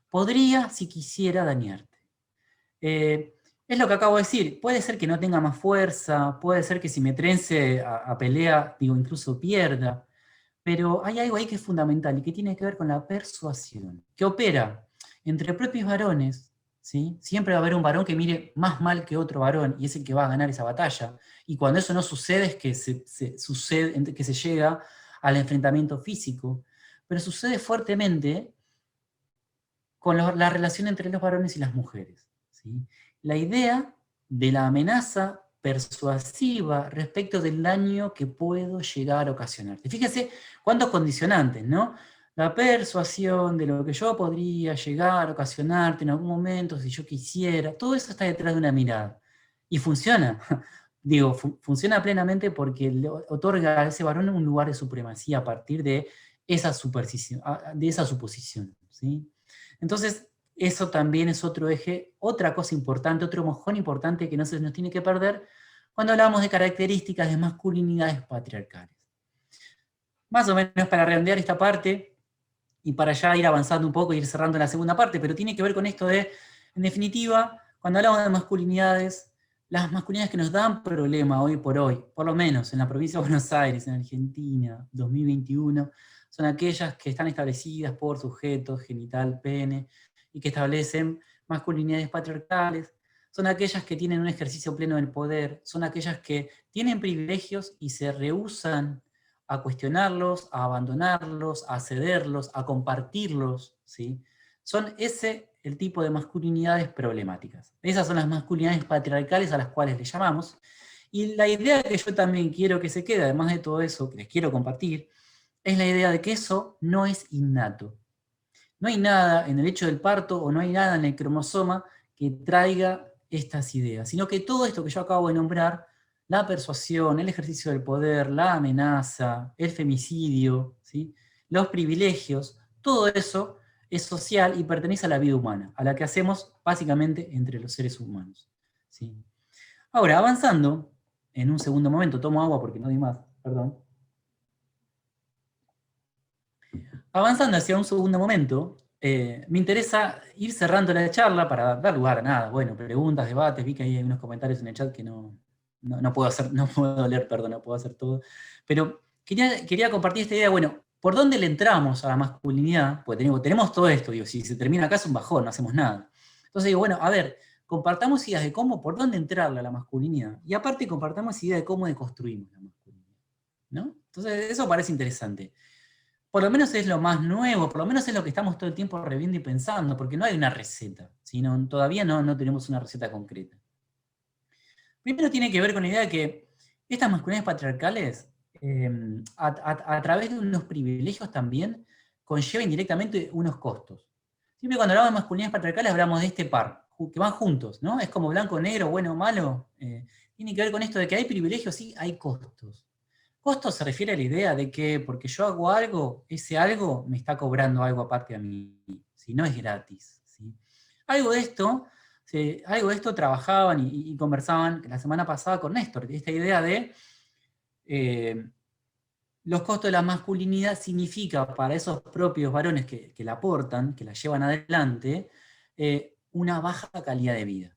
Podría, si quisiera, dañarte. Es lo que acabo de decir, puede ser que no tenga más fuerza, puede ser que si me trence a pelea, digo, incluso pierda, pero hay algo ahí que es fundamental y que tiene que ver con la persuasión, que opera entre propios varones, ¿sí? Siempre va a haber un varón que mire más mal que otro varón y es el que va a ganar esa batalla, y cuando eso no sucede es que sucede, que se llega al enfrentamiento físico, pero sucede fuertemente con la relación entre los varones y las mujeres, ¿sí? La idea de la amenaza persuasiva respecto del daño que puedo llegar a ocasionarte. Fíjese cuántos condicionantes, ¿no? La persuasión de lo que yo podría llegar a ocasionarte en algún momento, si yo quisiera, todo eso está detrás de una mirada. Y funciona. Digo, funciona plenamente porque le otorga a ese varón un lugar de supremacía a partir de esa suposición, ¿sí? Entonces, eso también es otro eje, otra cosa importante, otro mojón importante que no se nos tiene que perder cuando hablamos de características de masculinidades patriarcales. Más o menos para redondear esta parte y para ya ir avanzando un poco y ir cerrando la segunda parte, pero tiene que ver con esto de, en definitiva, cuando hablamos de masculinidades, las masculinidades que nos dan problema hoy, por lo menos en la provincia de Buenos Aires, en Argentina, 2021, son aquellas que están establecidas por sujeto, genital, pene, y que establecen masculinidades patriarcales, son aquellas que tienen un ejercicio pleno del poder, son aquellas que tienen privilegios y se rehúsan a cuestionarlos, a abandonarlos, a cederlos, a compartirlos, ¿sí? Son ese el tipo de masculinidades problemáticas. Esas son las masculinidades patriarcales a las cuales le llamamos. Y la idea que yo también quiero que se quede, además de todo eso que les quiero compartir, es la idea de que eso no es innato. No hay nada en el hecho del parto o no hay nada en el cromosoma que traiga estas ideas, sino que todo esto que yo acabo de nombrar, la persuasión, el ejercicio del poder, la amenaza, el femicidio, ¿sí? Los privilegios, todo eso es social y pertenece a la vida humana, a la que hacemos básicamente entre los seres humanos, ¿sí? Ahora, avanzando, en un segundo momento, tomo agua porque no di más, perdón. Avanzando hacia un segundo momento, me interesa ir cerrando la charla para dar lugar a nada, bueno, preguntas, debates, vi que hay unos comentarios en el chat que no puedo hacer, no puedo leer, perdón, no puedo hacer todo, pero quería compartir esta idea, bueno, ¿por dónde le entramos a la masculinidad? Porque tenemos todo esto, digo, si se termina acá es un bajón, no hacemos nada. Entonces digo, bueno, a ver, compartamos ideas de cómo, por dónde entrarle a la masculinidad, y aparte compartamos ideas de cómo deconstruimos la masculinidad, ¿no? Entonces eso parece interesante. Por lo menos es lo más nuevo, por lo menos es lo que estamos todo el tiempo reviendo y pensando, porque no hay una receta, todavía no tenemos una receta concreta. Primero tiene que ver con la idea de que estas masculinidades patriarcales, a través de unos privilegios también, conlleva indirectamente unos costos. Siempre cuando hablamos de masculinidades patriarcales hablamos de este par, que van juntos, ¿no? Es como blanco o negro, bueno o malo. Tiene que ver con esto de que hay privilegios y hay costos. Costo se refiere a la idea de que porque yo hago algo, ese algo me está cobrando algo aparte a mí, si no es gratis. ¿Sí? Algo de esto trabajaban y conversaban la semana pasada con Néstor, esta idea de los costos de la masculinidad significa para esos propios varones que la aportan, que la llevan adelante, una baja calidad de vida.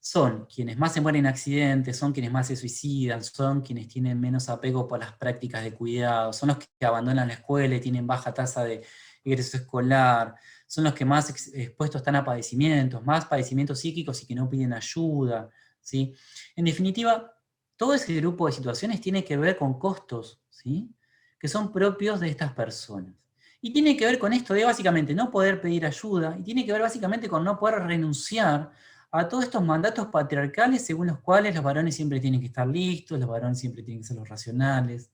Son quienes más se mueren en accidentes, son quienes más se suicidan, son quienes tienen menos apego por las prácticas de cuidado, son los que abandonan la escuela y tienen baja tasa de egreso escolar, son los que más expuestos están a padecimientos, más padecimientos psíquicos y que no piden ayuda, ¿sí? En definitiva, todo ese grupo de situaciones tiene que ver con costos, ¿sí? Que son propios de estas personas. Y tiene que ver con esto de básicamente no poder pedir ayuda, y tiene que ver básicamente con no poder renunciar a todos estos mandatos patriarcales según los cuales los varones siempre tienen que estar listos, los varones siempre tienen que ser los racionales,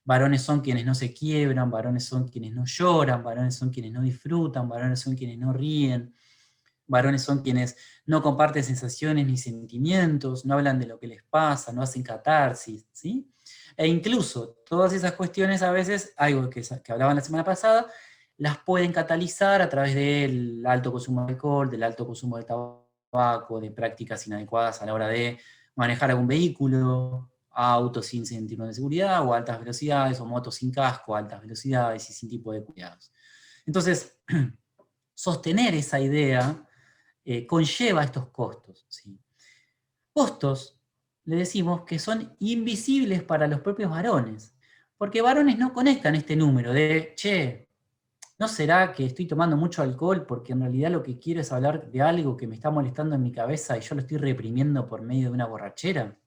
varones son quienes no se quiebran, varones son quienes no lloran, varones son quienes no disfrutan, varones son quienes no ríen, varones son quienes no comparten sensaciones ni sentimientos, no hablan de lo que les pasa, no hacen catarsis, ¿sí? E incluso todas esas cuestiones a veces, algo que hablaban la semana pasada, las pueden catalizar a través del alto consumo de alcohol, del alto consumo de tabaco, de prácticas inadecuadas a la hora de manejar algún vehículo, autos sin cinturón de seguridad, o altas velocidades, o motos sin casco, altas velocidades y sin tipo de cuidados. Entonces, sostener esa idea conlleva estos costos, ¿sí? Costos, le decimos, que son invisibles para los propios varones, porque varones no conectan este número de, che, ¿no será que estoy tomando mucho alcohol porque en realidad lo que quiero es hablar de algo que me está molestando en mi cabeza y yo lo estoy reprimiendo por medio de una borrachera?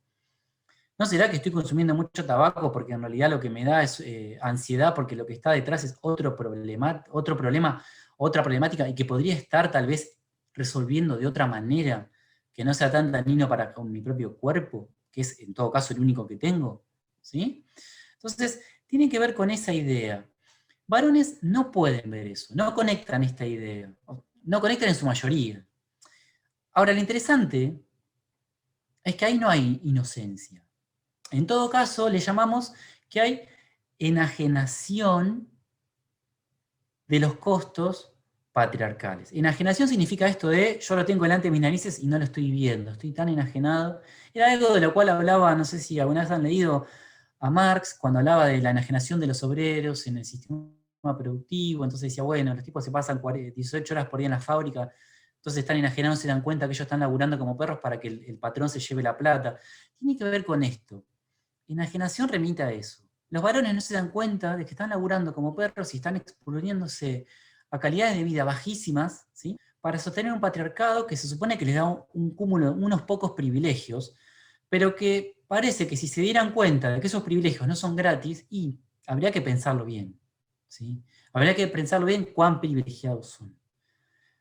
¿No será que estoy consumiendo mucho tabaco porque en realidad lo que me da es ansiedad porque lo que está detrás es otro problema, otra problemática y que podría estar tal vez resolviendo de otra manera que no sea tan dañino para con mi propio cuerpo, que es en todo caso el único que tengo? ¿Sí? Entonces, tiene que ver con esa idea. Varones no pueden ver eso, no conectan esta idea, no conectan en su mayoría. Ahora, lo interesante es que ahí no hay inocencia. En todo caso, le llamamos que hay enajenación de los costos patriarcales. Enajenación significa esto de yo lo tengo delante de mis narices y no lo estoy viendo, estoy tan enajenado. Era algo de lo cual hablaba, no sé si alguna vez han leído a Marx, cuando hablaba de la enajenación de los obreros en el sistema productivo. Entonces decía, bueno, los tipos se pasan 18 horas por día en la fábrica, entonces están enajenados, se dan cuenta que ellos están laburando como perros para que el patrón se lleve la plata. Tiene que ver con esto. Enajenación remite a eso. Los varones no se dan cuenta de que están laburando como perros y están exponiéndose a calidades de vida bajísimas, ¿sí? Para sostener un patriarcado que se supone que les da un cúmulo, unos pocos privilegios, pero que parece que si se dieran cuenta de que esos privilegios no son gratis, y habría que pensarlo bien, ¿sí? Habría que pensarlo bien cuán privilegiados son.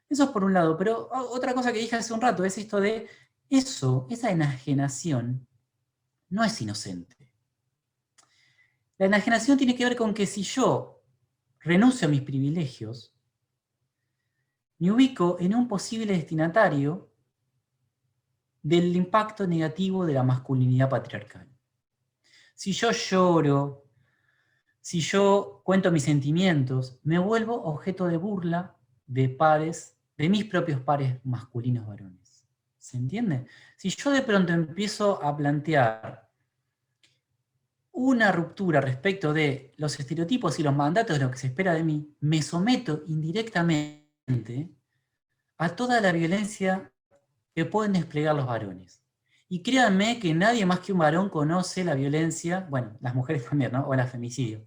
Eso es por un lado, pero otra cosa que dije hace un rato es esto de esa enajenación no es inocente. La enajenación tiene que ver con que si yo renuncio a mis privilegios, me ubico en un posible destinatario del impacto negativo de la masculinidad patriarcal. Si yo lloro, si yo cuento mis sentimientos, me vuelvo objeto de burla de pares, de mis propios pares masculinos varones. ¿Se entiende? Si yo de pronto empiezo a plantear una ruptura respecto de los estereotipos y los mandatos de lo que se espera de mí, me someto indirectamente a toda la violencia que pueden desplegar los varones. Y créanme que nadie más que un varón conoce la violencia, bueno, las mujeres también, ¿no? O el femicidio.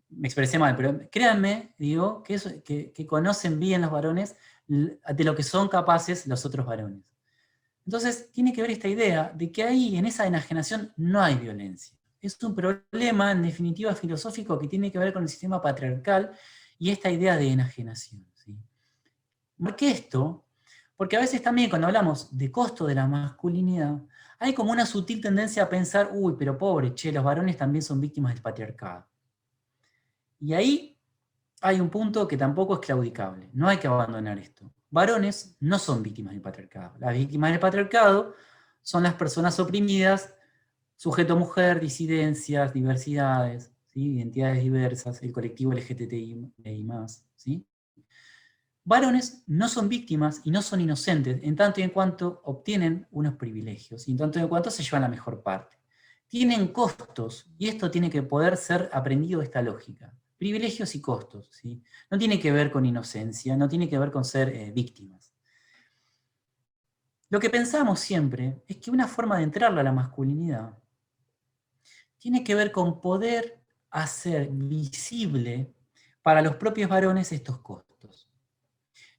Me expresé mal, pero créanme, digo, que conocen bien los varones de lo que son capaces los otros varones. Entonces, tiene que ver esta idea de que ahí, en esa enajenación, no hay violencia. Es un problema, en definitiva, filosófico que tiene que ver con el sistema patriarcal y esta idea de enajenación, ¿sí? ¿Por qué esto? Porque a veces también cuando hablamos de costo de la masculinidad, hay como una sutil tendencia a pensar, uy, pero pobre, che, los varones también son víctimas del patriarcado. Y ahí hay un punto que tampoco es claudicable, no hay que abandonar esto. Varones no son víctimas del patriarcado. Las víctimas del patriarcado son las personas oprimidas, sujeto mujer, disidencias, diversidades, ¿sí? Identidades diversas, el colectivo LGTBI y más, ¿sí? Varones no son víctimas y no son inocentes en tanto y en cuanto obtienen unos privilegios y en tanto y en cuanto se llevan la mejor parte. Tienen costos y esto tiene que poder ser aprendido esta lógica. Privilegios y costos, ¿sí? No tiene que ver con inocencia, no tiene que ver con ser víctimas. Lo que pensamos siempre es que una forma de entrarle a la masculinidad tiene que ver con poder hacer visible para los propios varones estos costos.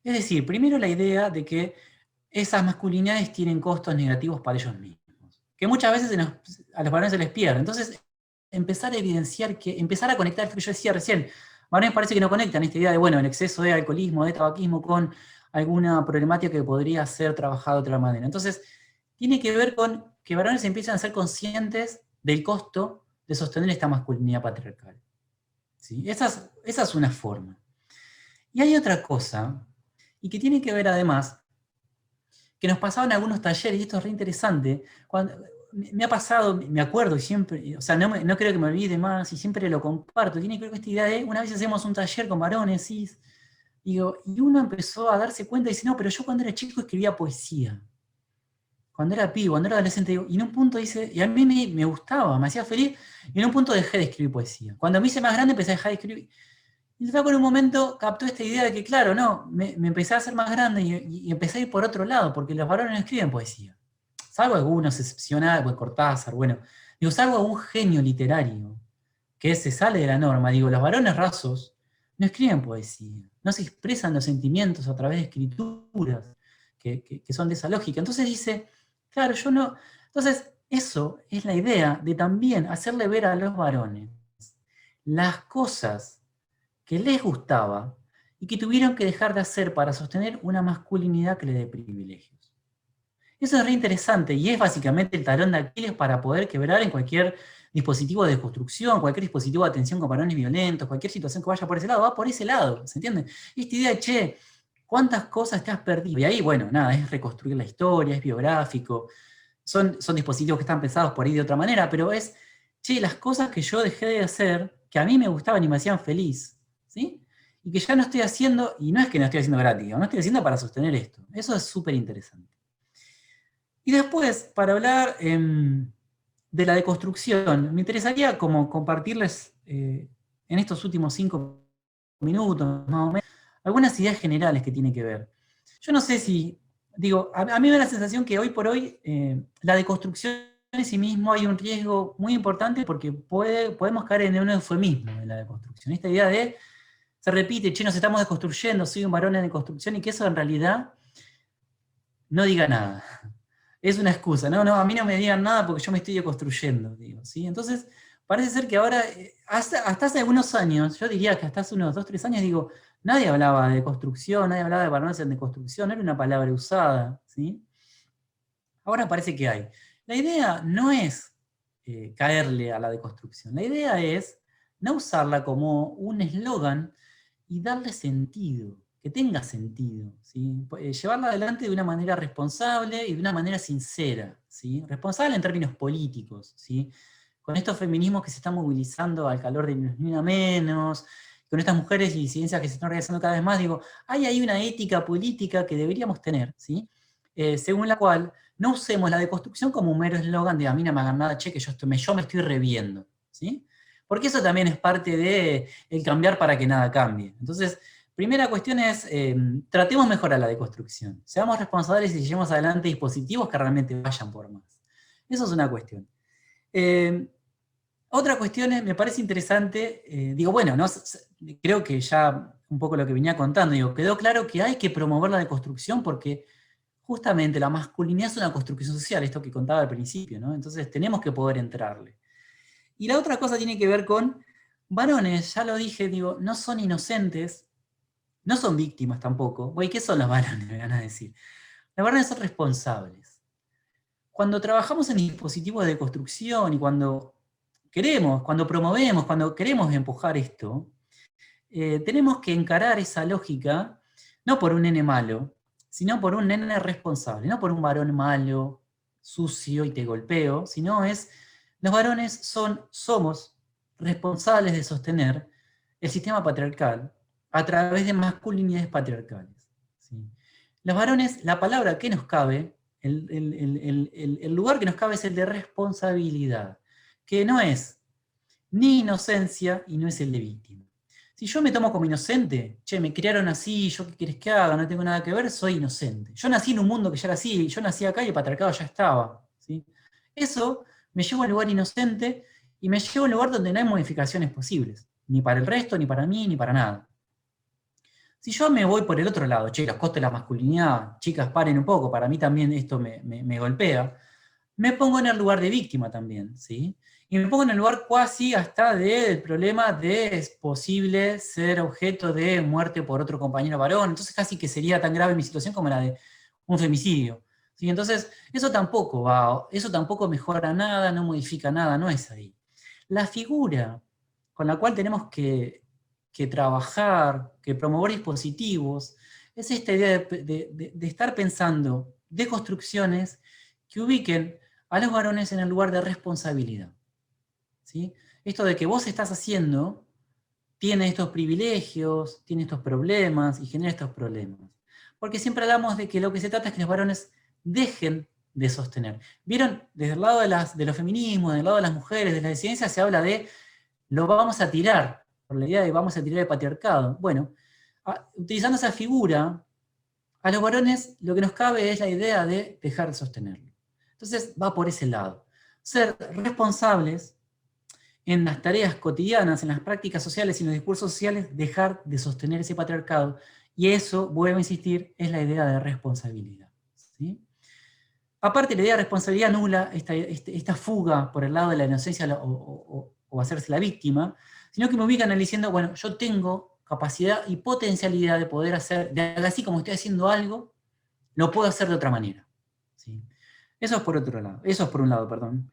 Es decir, primero la idea de que esas masculinidades tienen costos negativos para ellos mismos, que muchas veces a los varones se les pierde. Entonces, empezar a evidenciar, empezar a conectar esto que yo decía recién. Varones parece que no conectan esta idea de, bueno, el exceso de alcoholismo, de tabaquismo con alguna problemática que podría ser trabajada de otra manera. Entonces, tiene que ver con que varones empiezan a ser conscientes del costo de sostener esta masculinidad patriarcal. ¿Sí? Esa es una forma. Y hay otra cosa, y que tiene que ver además, que nos pasaban algunos talleres, y esto es re interesante, me ha pasado, me acuerdo y siempre, o sea, no creo que me olvide más, y siempre lo comparto, tiene que ver con esta idea de, una vez hacemos un taller con varones, cis, digo, y uno empezó a darse cuenta y dice, no, pero yo cuando era chico escribía poesía. Cuando era pibe, cuando era adolescente, digo, y en un punto dice, y a mí me gustaba, me hacía feliz, y en un punto dejé de escribir poesía. Cuando me hice más grande empecé a dejar de escribir. Y el flaco en un momento captó esta idea de que, claro, no, me empecé a hacer más grande y empecé a ir por otro lado, porque los varones no escriben poesía. Salvo algunos excepcionales, pues Cortázar, bueno. Digo, salvo algún genio literario que se sale de la norma. Digo, los varones rasos no escriben poesía, no se expresan los sentimientos a través de escrituras que son de esa lógica. Entonces dice, claro, yo no. Entonces, eso es la idea de también hacerle ver a los varones las cosas que les gustaba y que tuvieron que dejar de hacer para sostener una masculinidad que les dé privilegios. Eso es re interesante y es básicamente el talón de Aquiles para poder quebrar en cualquier dispositivo de desconstrucción, cualquier dispositivo de atención con varones violentos, cualquier situación que vaya por ese lado, va por ese lado, ¿se entiende? Esta idea de, che, ¿cuántas cosas te has perdido? Y ahí, bueno, nada, es reconstruir la historia, es biográfico, son dispositivos que están pensados por ahí de otra manera, pero es, che, las cosas que yo dejé de hacer, que a mí me gustaban y me hacían feliz, ¿sí? Y que ya no estoy haciendo, y no es que no estoy haciendo gratis, no estoy haciendo para sostener esto. Eso es súper interesante. Y después, para hablar de la deconstrucción, me interesaría como compartirles en estos últimos 5 minutos, más o menos, algunas ideas generales que tienen que ver. Yo no sé si, digo, a mí me da la sensación que hoy por hoy la deconstrucción en sí mismo hay un riesgo muy importante porque podemos caer en un eufemismo de la deconstrucción. Esta idea de, se repite, che, nos estamos deconstruyendo, soy un varón en deconstrucción, y que eso en realidad no diga nada. Es una excusa, no, a mí no me digan nada porque yo me estoy deconstruyendo, digo, ¿sí? Entonces, parece ser que ahora, hasta hace algunos años, yo diría que hasta hace unos 2, 3 años, digo, nadie hablaba de construcción, nadie hablaba de varones en deconstrucción, no era una palabra usada, ¿sí? Ahora parece que hay. La idea no es caerle a la deconstrucción, la idea es no usarla como un eslogan y darle sentido, que tenga sentido, ¿sí? Llevarla adelante de una manera responsable y de una manera sincera, ¿sí? Responsable en términos políticos, ¿sí? Con estos feminismos que se están movilizando al calor de Ni Una Menos, con estas mujeres y disidencias que se están organizando cada vez más, digo, hay ahí una ética política que deberíamos tener, ¿sí? Según la cual no usemos la deconstrucción como un mero eslogan de a mí no me hagan nada, che, que yo me estoy reviendo, ¿sí? Porque eso también es parte de el cambiar para que nada cambie. Entonces, primera cuestión es, tratemos mejor a la deconstrucción. Seamos responsables y llevemos adelante dispositivos que realmente vayan por más. Eso es una cuestión. Otra cuestión me parece interesante, digo, bueno, no, creo que ya un poco lo que venía contando, digo, quedó claro que hay que promover la deconstrucción porque justamente la masculinidad es una construcción social, esto que contaba al principio, ¿no? Entonces tenemos que poder entrarle. Y la otra cosa tiene que ver con varones, ya lo dije, digo, no son inocentes, no son víctimas tampoco. Güey, ¿qué son los varones? Me van a decir. Los varones son responsables. Cuando trabajamos en dispositivos de construcción y cuando promovemos, cuando queremos empujar esto, tenemos que encarar esa lógica no por un nene malo, sino por un nene responsable, no por un varón malo, sucio y te golpeo, sino los varones somos responsables de sostener el sistema patriarcal a través de masculinidades patriarcales. ¿Sí? Los varones, la palabra que nos cabe, el lugar que nos cabe es el de responsabilidad, que no es ni inocencia y no es el de víctima. Si yo me tomo como inocente, che, me criaron así, yo qué quieres que haga, no tengo nada que ver, soy inocente. Yo nací en un mundo que ya era así, yo nací acá y el patriarcado ya estaba. ¿Sí? Eso me lleva a un lugar inocente y me lleva a un lugar donde no hay modificaciones posibles, ni para el resto, ni para mí, ni para nada. Si yo me voy por el otro lado, che, los costos de la masculinidad, chicas, paren un poco, para mí también esto me golpea, me pongo en el lugar de víctima también, ¿sí? Y me pongo en el lugar cuasi hasta del problema de es posible ser objeto de muerte por otro compañero varón, entonces casi que sería tan grave mi situación como la de un femicidio. ¿Sí? Entonces, eso tampoco mejora nada, no modifica nada, no es ahí. La figura con la cual tenemos que trabajar, que promover dispositivos, es esta idea de estar pensando de construcciones que ubiquen a los varones en el lugar de responsabilidad. ¿Sí? Esto de que vos estás haciendo tiene estos privilegios, tiene estos problemas y genera estos problemas. Porque siempre hablamos de que lo que se trata es que los varones dejen de sostener. ¿Vieron? Desde el lado de los feminismos, del lado de las mujeres, de la disidencia, se habla de lo vamos a tirar, por la idea de vamos a tirar el patriarcado. Bueno, utilizando esa figura, a los varones lo que nos cabe es la idea de dejar de sostenerlo. Entonces va por ese lado. Ser responsables en las tareas cotidianas, en las prácticas sociales y en los discursos sociales, dejar de sostener ese patriarcado. Y eso, vuelvo a insistir, es la idea de responsabilidad. ¿Sí? Aparte, la idea de responsabilidad nula esta fuga por el lado de la inocencia o hacerse la víctima, sino que me ubican diciendo, bueno, yo tengo capacidad y potencialidad de poder hacer, de así como estoy haciendo algo, lo puedo hacer de otra manera. ¿Sí? Eso es por otro lado, eso es por un lado, perdón.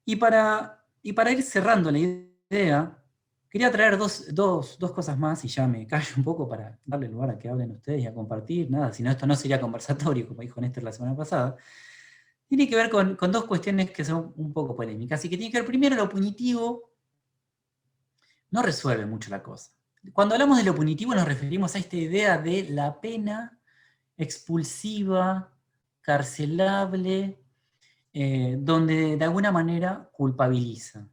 Y para ir cerrando la idea, quería traer dos cosas más, y ya me callo un poco para darle lugar a que hablen ustedes y a compartir, nada, si no esto no sería conversatorio, como dijo Néstor la semana pasada. Tiene que ver con dos cuestiones que son un poco polémicas, y que tiene que ver primero lo punitivo, no resuelve mucho la cosa. Cuando hablamos de lo punitivo nos referimos a esta idea de la pena expulsiva, carcelable, donde de alguna manera culpabiliza.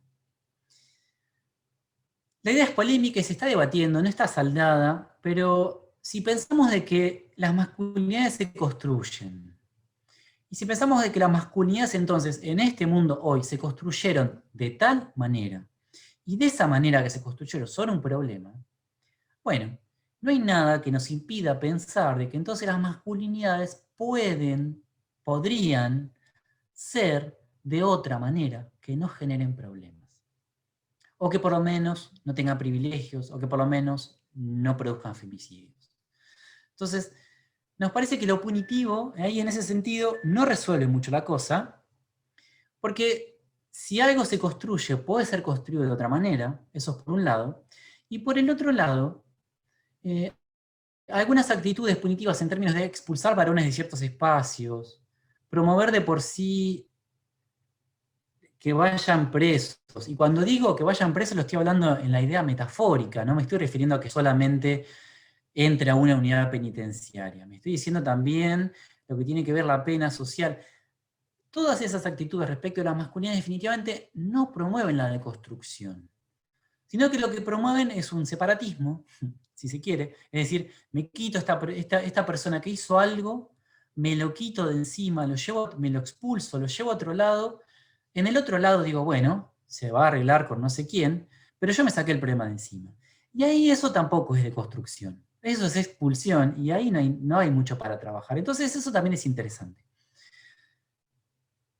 La idea es polémica y se está debatiendo, no está saldada, pero si pensamos de que las masculinidades se construyen, y si pensamos de que las masculinidades entonces en este mundo hoy se construyeron de tal manera, y de esa manera que se construyeron son un problema, bueno, no hay nada que nos impida pensar de que entonces las masculinidades podrían ser de otra manera que no generen problemas. O que por lo menos no tengan privilegios, o que por lo menos no produzcan femicidios. Entonces, nos parece que lo punitivo, ahí en ese sentido, no resuelve mucho la cosa, porque si algo se construye, puede ser construido de otra manera, eso es por un lado, y por el otro lado, algunas actitudes punitivas en términos de expulsar varones de ciertos espacios, promover de por sí que vayan presos. Y cuando digo que vayan presos lo estoy hablando en la idea metafórica, no me estoy refiriendo a que solamente entre a una unidad penitenciaria. Me estoy diciendo también lo que tiene que ver la pena social. Todas esas actitudes respecto a la masculinidad definitivamente no promueven la deconstrucción, sino que lo que promueven es un separatismo, si se quiere, es decir, me quito esta persona que hizo algo, me lo quito de encima, me lo expulso, lo llevo a otro lado, en el otro lado digo, bueno, se va a arreglar con no sé quién, pero yo me saqué el problema de encima. Y ahí eso tampoco es deconstrucción, eso es expulsión, y ahí no hay mucho para trabajar. Entonces eso también es interesante.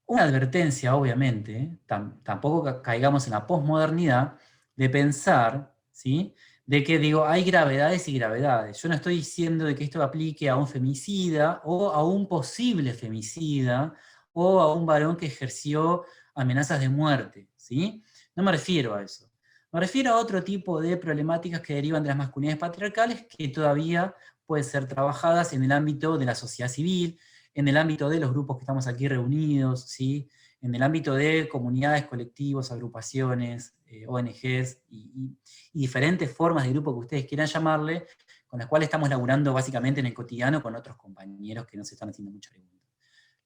Una advertencia, obviamente, tampoco caigamos en la posmodernidad de pensar, ¿sí?, de que digo, hay gravedades y gravedades. Yo no estoy diciendo de que esto aplique a un femicida o a un posible femicida o a un varón que ejerció amenazas de muerte, ¿sí? No me refiero a eso. Me refiero a otro tipo de problemáticas que derivan de las masculinidades patriarcales que todavía pueden ser trabajadas en el ámbito de la sociedad civil, en el ámbito de los grupos que estamos aquí reunidos, ¿sí? En el ámbito de comunidades, colectivos, agrupaciones, ONGs y diferentes formas de grupo que ustedes quieran llamarle, con las cuales estamos laburando básicamente en el cotidiano con otros compañeros que nos están haciendo mucha pregunta.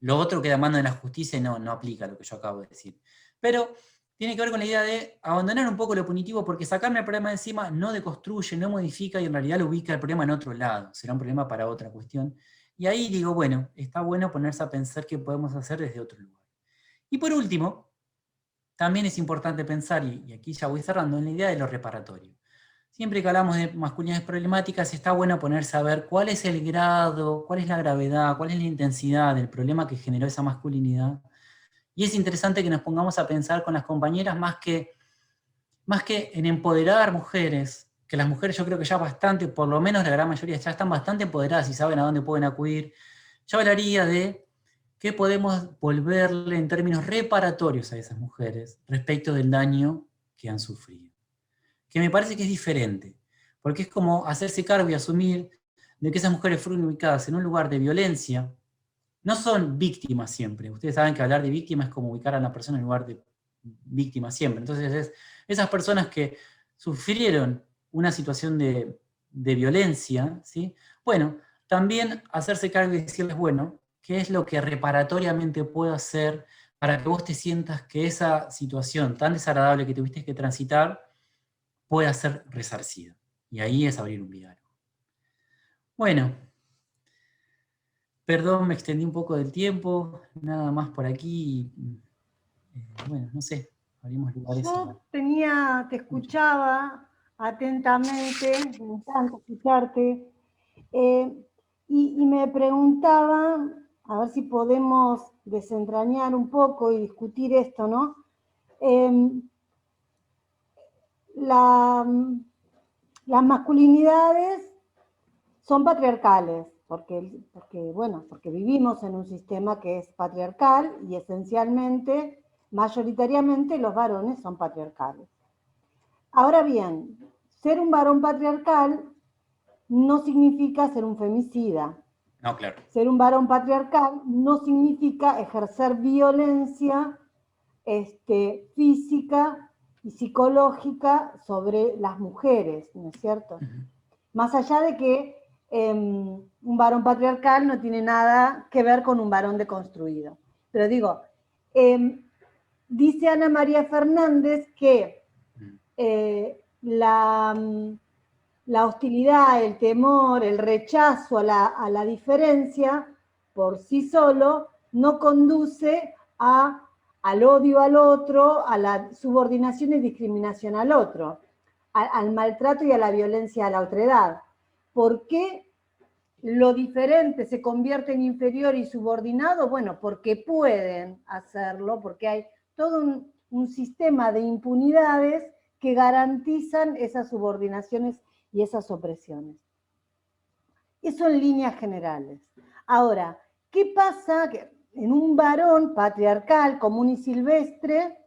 Lo otro que da mano de la justicia no aplica a lo que yo acabo de decir. Pero tiene que ver con la idea de abandonar un poco lo punitivo, porque sacarme el problema de encima no deconstruye, no modifica y en realidad lo ubica el problema en otro lado. Será un problema para otra cuestión. Y ahí digo, bueno, está bueno ponerse a pensar qué podemos hacer desde otro lugar. Y por último, también es importante pensar, y aquí ya voy cerrando, en la idea de lo reparatorio. Siempre que hablamos de masculinidades problemáticas, está bueno ponerse a ver cuál es el grado, cuál es la gravedad, cuál es la intensidad del problema que generó esa masculinidad. Y es interesante que nos pongamos a pensar con las compañeras más que en empoderar mujeres, que las mujeres yo creo que ya bastante, por lo menos la gran mayoría ya están bastante empoderadas y saben a dónde pueden acudir. Yo hablaría de qué podemos volverle en términos reparatorios a esas mujeres respecto del daño que han sufrido. Que me parece que es diferente, porque es como hacerse cargo y asumir de que esas mujeres fueron ubicadas en un lugar de violencia. No son víctimas siempre. Ustedes saben que hablar de víctima es como ubicar a una persona en lugar de víctima siempre. Entonces, esas personas que sufrieron una situación de violencia, ¿sí? Bueno, también hacerse cargo y decirles, bueno, ¿qué es lo que reparatoriamente puedo hacer para que vos te sientas que esa situación tan desagradable que tuviste que transitar pueda ser resarcida? Y ahí es abrir un diálogo. Bueno, perdón, me extendí un poco del tiempo, nada más por aquí. Bueno, no sé, abrimos lugares. Yo te escuchaba atentamente, me encanta escucharte, y me preguntaba, a ver si podemos desentrañar un poco y discutir esto, ¿no? Las masculinidades son patriarcales, porque vivimos en un sistema que es patriarcal y esencialmente, mayoritariamente, los varones son patriarcales. Ahora bien, ser un varón patriarcal no significa ser un femicida. No, claro. Ser un varón patriarcal no significa ejercer violencia física y psicológica sobre las mujeres, ¿no es cierto? Más allá de que un varón patriarcal no tiene nada que ver con un varón deconstruido. Pero digo, dice Ana María Fernández que la hostilidad, el temor, el rechazo a la diferencia por sí solo no conduce al odio al otro, a la subordinación y discriminación al otro, al maltrato y a la violencia a la otredad. ¿Por qué lo diferente se convierte en inferior y subordinado? Bueno, porque pueden hacerlo, porque hay todo un sistema de impunidades que garantizan esas subordinaciones y esas opresiones. Eso en líneas generales. Ahora, ¿qué pasa en un varón patriarcal, común y silvestre,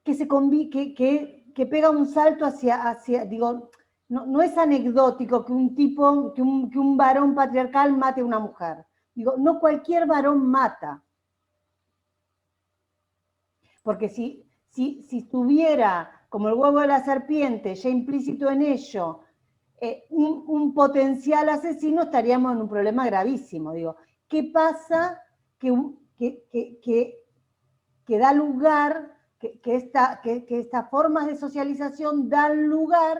que pega un salto hacia digo, no es anecdótico que un varón patriarcal mate a una mujer. Digo, no cualquier varón mata. Porque si estuviera como el huevo de la serpiente, ya implícito en ello, un potencial asesino, estaríamos en un problema gravísimo. Digo, ¿qué pasa que da lugar, que estas formas de socialización dan lugar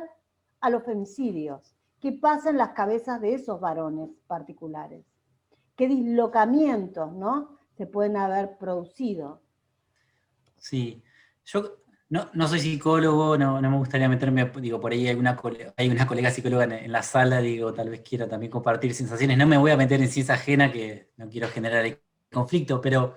a los femicidios? ¿Qué pasa en las cabezas de esos varones particulares? ¿Qué dislocamientos, ¿no?, se pueden haber producido? Sí, yo no soy psicólogo, no me gustaría meterme, digo, por ahí hay una colega psicóloga en la sala, digo, tal vez quiera también compartir sensaciones. No me voy a meter en ciencia ajena, que no quiero generar el conflicto, pero...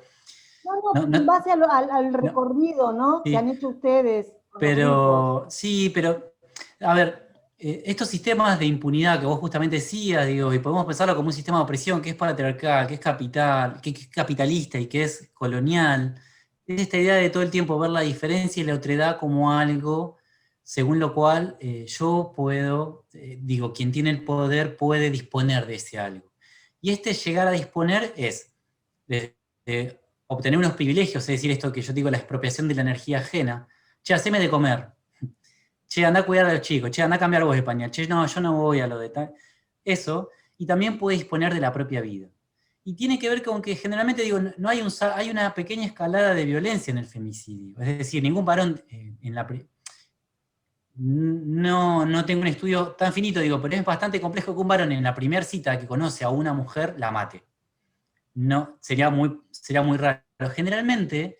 en base al recorrido, ¿no?, sí, que han hecho ustedes con los pero grupos. sí, pero A ver, estos sistemas de impunidad que vos justamente decías, digo, y podemos pensarlo como un sistema de opresión que es patriarcal, que es capital, que es capitalista y que es colonial, es esta idea de todo el tiempo ver la diferencia y la otredad como algo según lo cual yo puedo, digo, quien tiene el poder puede disponer de ese algo. Y este llegar a disponer es de obtener unos privilegios, es decir, esto que yo digo, la expropiación de la energía ajena. Che, haceme de comer. Che, anda a cuidar a los chicos. Che, anda a cambiar vos de pañal. Che, no, yo no voy a lo de tal. Eso. Y también puede disponer de la propia vida. Y tiene que ver con que generalmente, digo, no hay, hay una pequeña escalada de violencia en el femicidio. Es decir, ningún varón en la... No tengo un estudio tan finito, digo, pero es bastante complejo que un varón en la primera cita que conoce a una mujer la mate. No, sería muy raro. Generalmente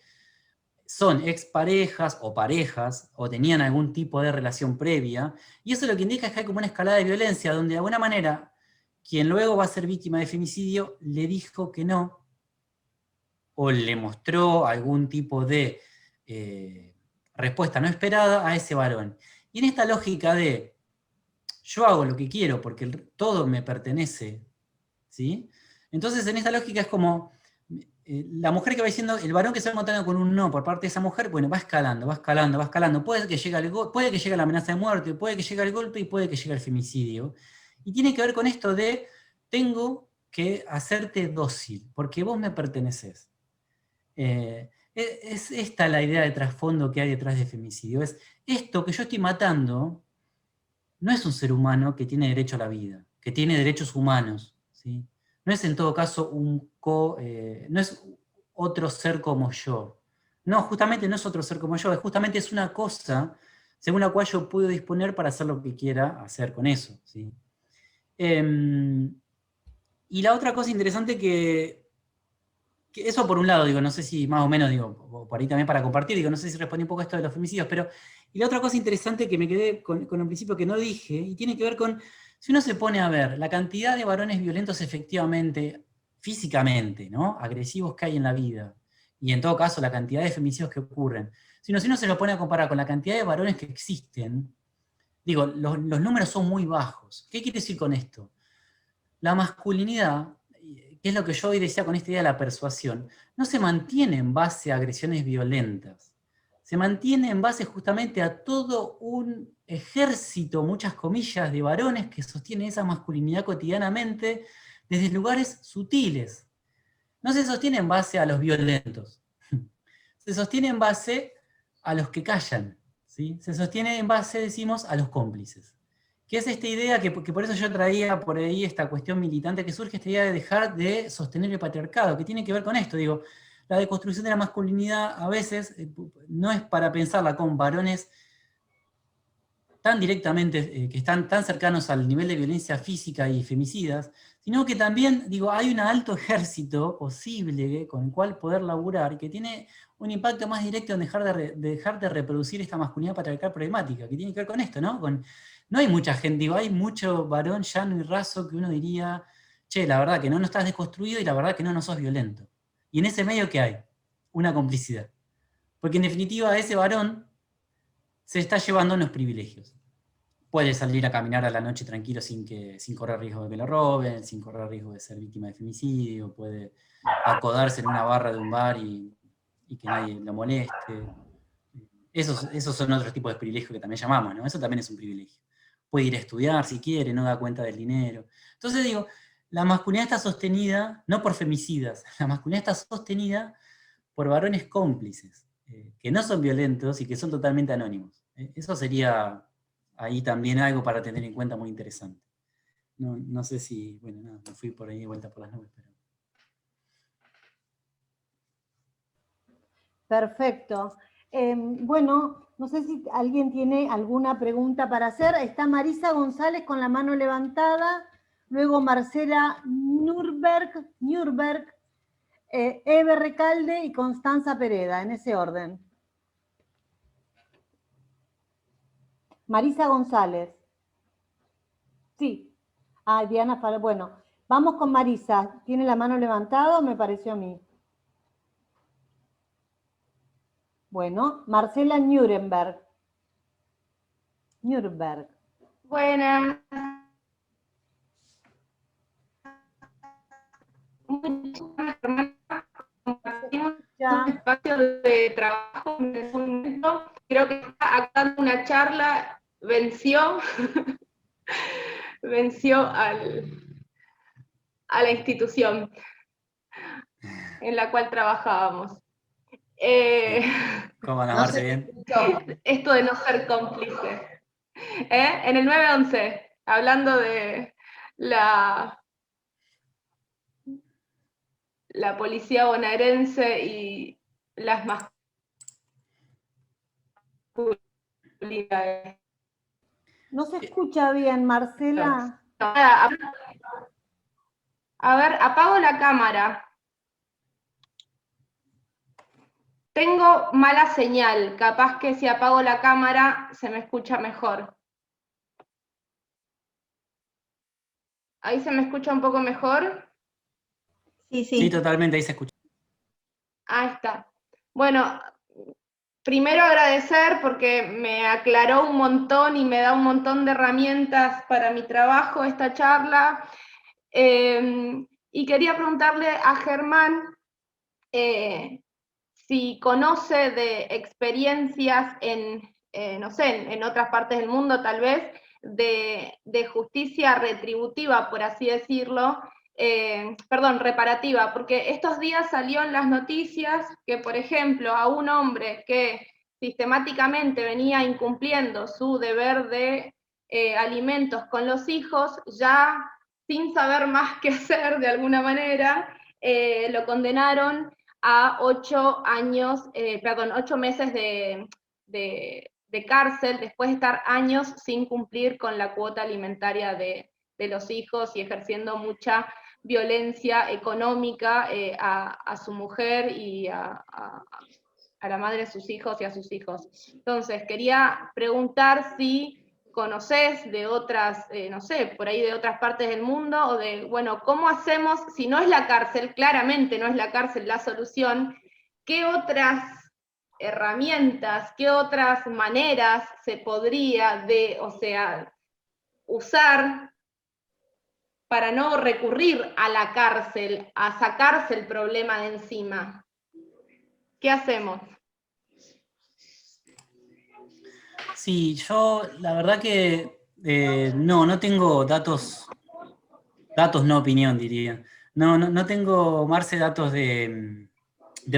son exparejas o parejas o tenían algún tipo de relación previa, y eso lo que indica es que hay como una escalada de violencia donde de alguna manera quien luego va a ser víctima de femicidio le dijo que no, o le mostró algún tipo de respuesta no esperada a ese varón. Y en esta lógica de yo hago lo que quiero porque todo me pertenece, ¿sí? Entonces en esta lógica es como la mujer que va diciendo, el varón que se va encontrando con un no por parte de esa mujer, bueno, va escalando, va escalando, va escalando. Puede que llegue la amenaza de muerte, puede que llegue el golpe y puede que llegue el femicidio. Y tiene que ver con esto de, tengo que hacerte dócil, porque vos me perteneces. Es esta la idea de trasfondo que hay detrás de femicidio. Es esto que yo estoy matando, no es un ser humano que tiene derecho a la vida, que tiene derechos humanos, ¿sí? No es en todo caso no es otro ser como yo. No, justamente no es otro ser como yo, justamente es una cosa según la cual yo puedo disponer para hacer lo que quiera hacer con eso, ¿sí? Y la otra cosa interesante que eso por un lado, digo, no sé si más o menos, digo, por ahí también para compartir, digo, no sé si respondí un poco a esto de los femicidios, pero, y la otra cosa interesante que me quedé con un principio que no dije, y tiene que ver con, si uno se pone a ver la cantidad de varones violentos efectivamente, físicamente, ¿no? Agresivos que hay en la vida, y en todo caso la cantidad de femicidios que ocurren, si uno se lo pone a comparar con la cantidad de varones que existen, digo, los números son muy bajos. ¿Qué quiere decir con esto? La masculinidad, que es lo que yo hoy decía con esta idea de la persuasión, no se mantiene en base a agresiones violentas, se mantiene en base justamente a todo un ejército, muchas comillas, de varones que sostienen esa masculinidad cotidianamente desde lugares sutiles. No se sostiene en base a los violentos, se sostiene en base a los que callan, ¿sí? Se sostiene en base, decimos, a los cómplices. Que es esta idea que por eso yo traía por ahí esta cuestión militante que surge, esta idea de dejar de sostener el patriarcado, que tiene que ver con esto, digo, la deconstrucción de la masculinidad a veces no es para pensarla con varones tan directamente, que están tan cercanos al nivel de violencia física y femicidas, sino que también, digo, hay un alto ejército posible con el cual poder laburar, que tiene un impacto más directo en dejar de reproducir esta masculinidad patriarcal problemática, que tiene que ver con esto, ¿no? No hay mucha gente, digo, hay mucho varón llano y raso que uno diría, che, la verdad que no estás desconstruido y la verdad que no sos violento. Y en ese medio, ¿qué hay? Una complicidad. Porque en definitiva ese varón se está llevando unos privilegios. Puede salir a caminar a la noche tranquilo sin correr riesgo de que lo roben, sin correr riesgo de ser víctima de femicidio, puede acodarse en una barra de un bar y que nadie lo moleste. Esos son otros tipos de privilegios que también llamamos, ¿no? Eso también es un privilegio. Puede ir a estudiar si quiere, no da cuenta del dinero. Entonces digo, la masculinidad está sostenida, no por femicidas, la masculinidad está sostenida por varones cómplices, que no son violentos y que son totalmente anónimos. Eso sería ahí también algo para tener en cuenta muy interesante. No sé si, bueno, nada, me fui por ahí de vuelta por las nubes, pero... Perfecto. Bueno, no sé si alguien tiene alguna pregunta para hacer. Está Marisa González con la mano levantada, luego Marcela Nürberg, Eve Recalde y Constanza Pereda, en ese orden. Marisa González. Sí. Ah, Diana Fala. Bueno, vamos con Marisa. ¿Tiene la mano levantada o me pareció a mí? Bueno, Marcela Nuremberg. Nürnberg. Buenas. Compartimos un espacio de trabajo en ese momento. Creo que está acá una charla, venció a la institución en la cual trabajábamos. ¿Cómo la no Marce? sé, Bien. esto de no ser cómplice. En el 9-11, hablando de la policía bonaerense y las masculinidades. No se escucha bien, Marcela. A ver, apago la cámara. Tengo mala señal, capaz que si apago la cámara se me escucha mejor. ¿Ahí se me escucha un poco mejor? Sí, sí. Sí, totalmente, ahí se escucha. Ahí está. Bueno, primero agradecer porque me aclaró un montón y me da un montón de herramientas para mi trabajo esta charla. Y quería preguntarle a Germán si conoce de experiencias no sé, en otras partes del mundo tal vez, de justicia retributiva, por así decirlo, perdón, reparativa, porque estos días salió en las noticias que, por ejemplo, a un hombre que sistemáticamente venía incumpliendo su deber de alimentos con los hijos, ya sin saber más qué hacer de alguna manera, lo condenaron a 8 meses de cárcel, después de estar años sin cumplir con la cuota alimentaria de los hijos y ejerciendo mucha violencia económica a su mujer y a la madre de sus hijos y a sus hijos. Entonces, quería preguntar si conoces de otras, no sé, por ahí de otras partes del mundo, o de, bueno, ¿cómo hacemos, si no es la cárcel, claramente no es la cárcel la solución, qué otras herramientas, qué otras maneras se podría usar para no recurrir a la cárcel, a sacarse el problema de encima? ¿Qué hacemos? Sí, yo la verdad que no tengo datos, no opinión diría. No tengo, Marce, datos de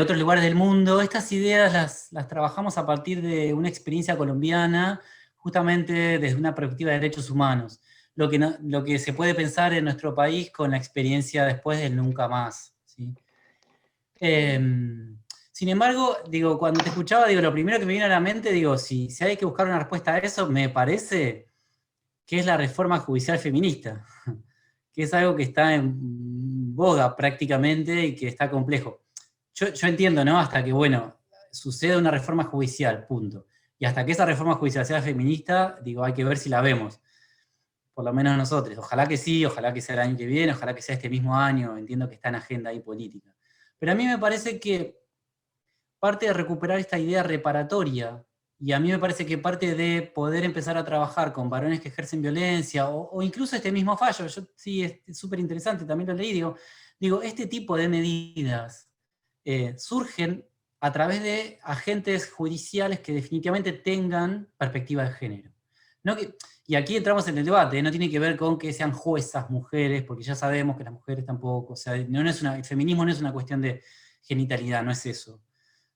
otros lugares del mundo. Estas ideas las trabajamos a partir de una experiencia colombiana, justamente desde una perspectiva de derechos humanos. Lo que se puede pensar en nuestro país con la experiencia después del nunca más, ¿sí? Sin embargo, digo, cuando te escuchaba, digo, lo primero que me vino a la mente, digo, si hay que buscar una respuesta a eso, me parece que es la reforma judicial feminista, que es algo que está en boga prácticamente y que está complejo. Yo entiendo, ¿no? Hasta que, bueno, sucede una reforma judicial, punto. Y hasta que esa reforma judicial sea feminista, digo, hay que ver si la vemos. Por lo menos nosotros. Ojalá que sí, ojalá que sea el año que viene, ojalá que sea este mismo año, entiendo que está en agenda ahí política. Pero a mí me parece que parte de recuperar esta idea reparatoria, y a mí me parece que parte de poder empezar a trabajar con varones que ejercen violencia, o incluso este mismo fallo, yo sí, es súper interesante, también lo leí, digo, este tipo de medidas surgen a través de agentes judiciales que definitivamente tengan perspectiva de género. Y aquí entramos en el debate, no tiene que ver con que sean juezas mujeres, porque ya sabemos que las mujeres tampoco, o sea, el feminismo no es una cuestión de genitalidad, no es eso,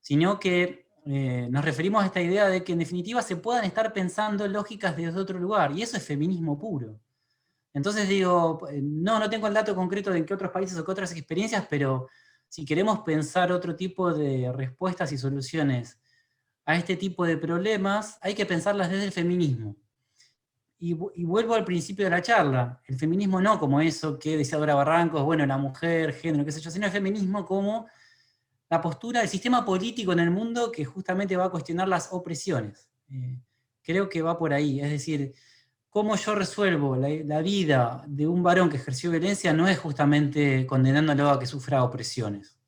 sino que nos referimos a esta idea de que en definitiva se puedan estar pensando lógicas desde otro lugar, y eso es feminismo puro. Entonces digo, no tengo el dato concreto de en qué otros países o qué otras experiencias, pero si queremos pensar otro tipo de respuestas y soluciones a este tipo de problemas, hay que pensarlas desde el feminismo. Y vuelvo al principio de la charla, el feminismo no como eso que decía Dora Barrancos, bueno, la mujer, género, qué sé yo, sino el feminismo como la postura del sistema político en el mundo que justamente va a cuestionar las opresiones. Creo que va por ahí, es decir, cómo yo resuelvo la vida de un varón que ejerció violencia no es justamente condenándolo a que sufra opresiones,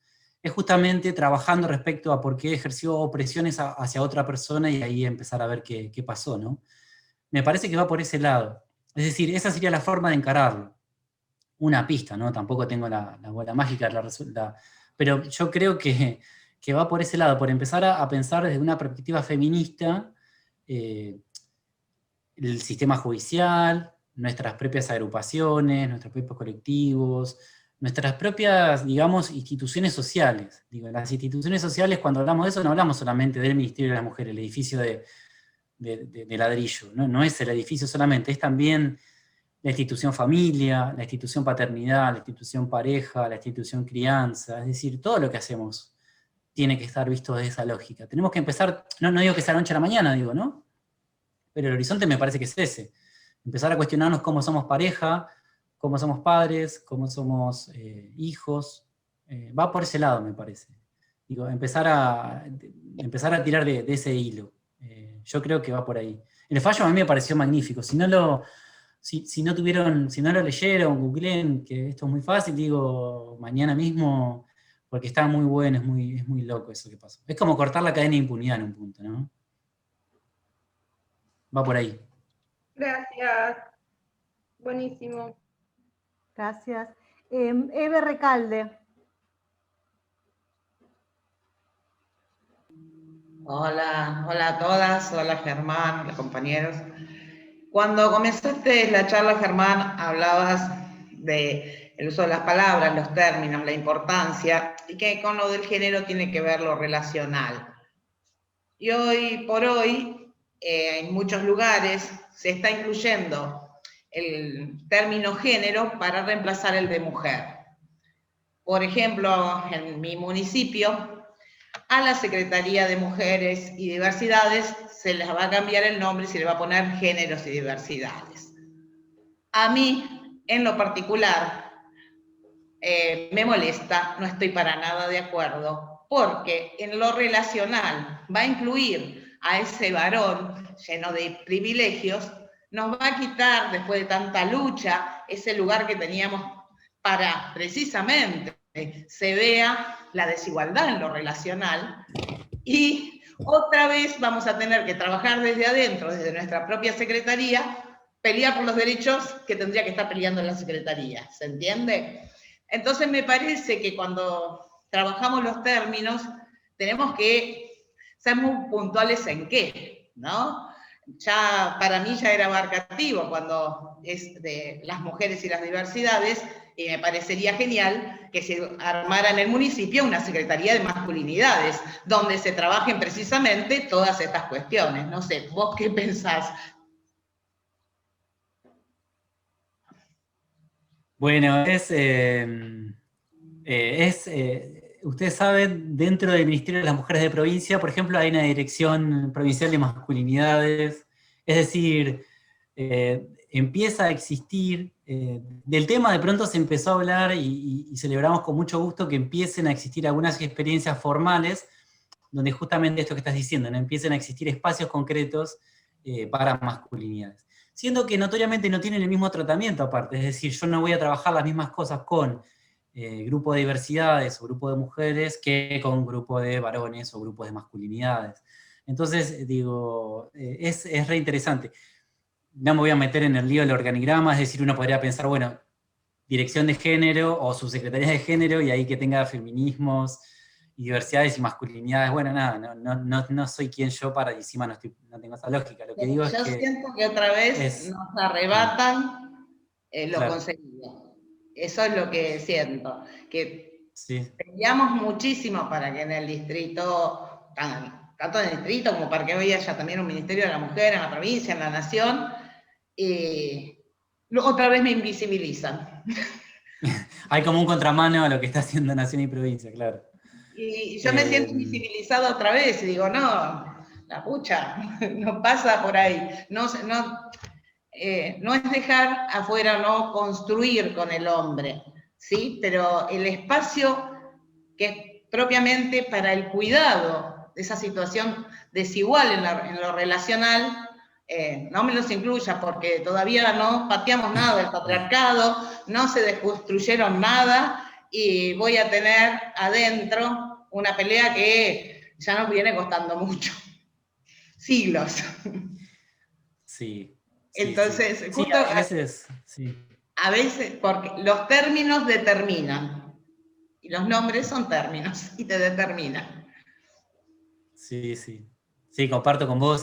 es justamente trabajando respecto a por qué ejerció opresiones hacia otra persona y ahí empezar a ver qué pasó, ¿no? me parece que va por ese lado. Es decir, esa sería la forma de encararlo. Una pista, ¿no? Tampoco tengo la bola mágica, pero yo creo que va por ese lado, por empezar a pensar desde una perspectiva feminista, el sistema judicial, nuestras propias agrupaciones, nuestros propios colectivos, nuestras propias, digamos, instituciones sociales. Digo, las instituciones sociales, cuando hablamos de eso, no hablamos solamente del Ministerio de las Mujeres, el edificio de ladrillo, ¿no? No es el edificio solamente, es también la institución familia, la institución paternidad, la institución pareja, la institución crianza, es decir, todo lo que hacemos tiene que estar visto desde esa lógica. Tenemos que empezar, no digo que sea la noche a la mañana, digo, ¿no? Pero el horizonte me parece que es ese. Empezar a cuestionarnos cómo somos pareja, cómo somos padres, cómo somos hijos. Va por ese lado, me parece. Digo, empezar a tirar de ese hilo. Yo creo que va por ahí. El fallo a mí me pareció magnífico. Si no lo leyeron, googleen, que esto es muy fácil, digo, mañana mismo, porque está muy bueno, es muy loco eso que pasó. Es como cortar la cadena de impunidad en un punto, ¿no? Va por ahí. Gracias. Buenísimo. Gracias. Eve Recalde. Hola, hola a todas, hola Germán, hola compañeros. Cuando comenzaste la charla, Germán, hablabas del uso de las palabras, los términos, la importancia, y que con lo del género tiene que ver lo relacional. Y hoy por hoy, en muchos lugares, se está incluyendo el término género para reemplazar el de mujer. Por ejemplo, en mi municipio, a la Secretaría de Mujeres y Diversidades se les va a cambiar el nombre y se le va a poner géneros y diversidades. A mí, en lo particular, me molesta, no estoy para nada de acuerdo, porque en lo relacional va a incluir a ese varón lleno de privilegios, nos va a quitar, después de tanta lucha, ese lugar que teníamos para precisamente se vea la desigualdad en lo relacional, y otra vez vamos a tener que trabajar desde adentro, desde nuestra propia secretaría, pelear por los derechos que tendría que estar peleando la secretaría, ¿se entiende? Entonces me parece que cuando trabajamos los términos, tenemos que ser muy puntuales en qué, ¿no? Ya para mí ya era abarcativo cuando es de las mujeres y las diversidades, y me parecería genial que se armara en el municipio una secretaría de masculinidades, donde se trabajen precisamente todas estas cuestiones. No sé, ¿vos qué pensás? Bueno, ustedes saben, dentro del Ministerio de las Mujeres de Provincia, por ejemplo, hay una Dirección Provincial de Masculinidades, es decir, empieza a existir, del tema de pronto se empezó a hablar y celebramos con mucho gusto que empiecen a existir algunas experiencias formales, donde justamente esto que estás diciendo, ¿no? Empiecen a existir espacios concretos para masculinidades. Siendo que notoriamente no tienen el mismo tratamiento aparte, es decir, yo no voy a trabajar las mismas cosas con grupo de diversidades o grupo de mujeres que con grupo de varones o grupos de masculinidades. Entonces, digo, es re interesante. No me voy a meter en el lío del organigrama, es decir, uno podría pensar, bueno, dirección de género o subsecretaría de género y ahí que tenga feminismos y diversidades y masculinidades. Bueno, nada, no soy quien yo para, y encima no tengo esa lógica. Lo que digo es Yo que siento que otra vez nos arrebatan lo claro, conseguido. Eso es lo que siento, que sí. peleamos muchísimo para que en el distrito, tanto en el distrito como para que hoy haya también un Ministerio de la Mujer en la provincia, en la nación, y otra vez me invisibilizan. Hay como un contramano a lo que está haciendo Nación y Provincia, claro. Y yo me siento invisibilizada otra vez y digo, no, la pucha, no pasa por ahí. No es dejar afuera, no construir con el hombre, ¿sí? Pero el espacio que es propiamente para el cuidado de esa situación desigual en lo relacional, no me los incluya porque todavía no pateamos nada del patriarcado, no se desconstruyeron nada y voy a tener adentro una pelea que ya nos viene costando mucho, siglos. Sí, Entonces, sí. justo Sí, a veces, sí. a veces, porque los términos determinan, y los nombres son términos, y te determinan. Sí, sí. Sí, comparto con vos.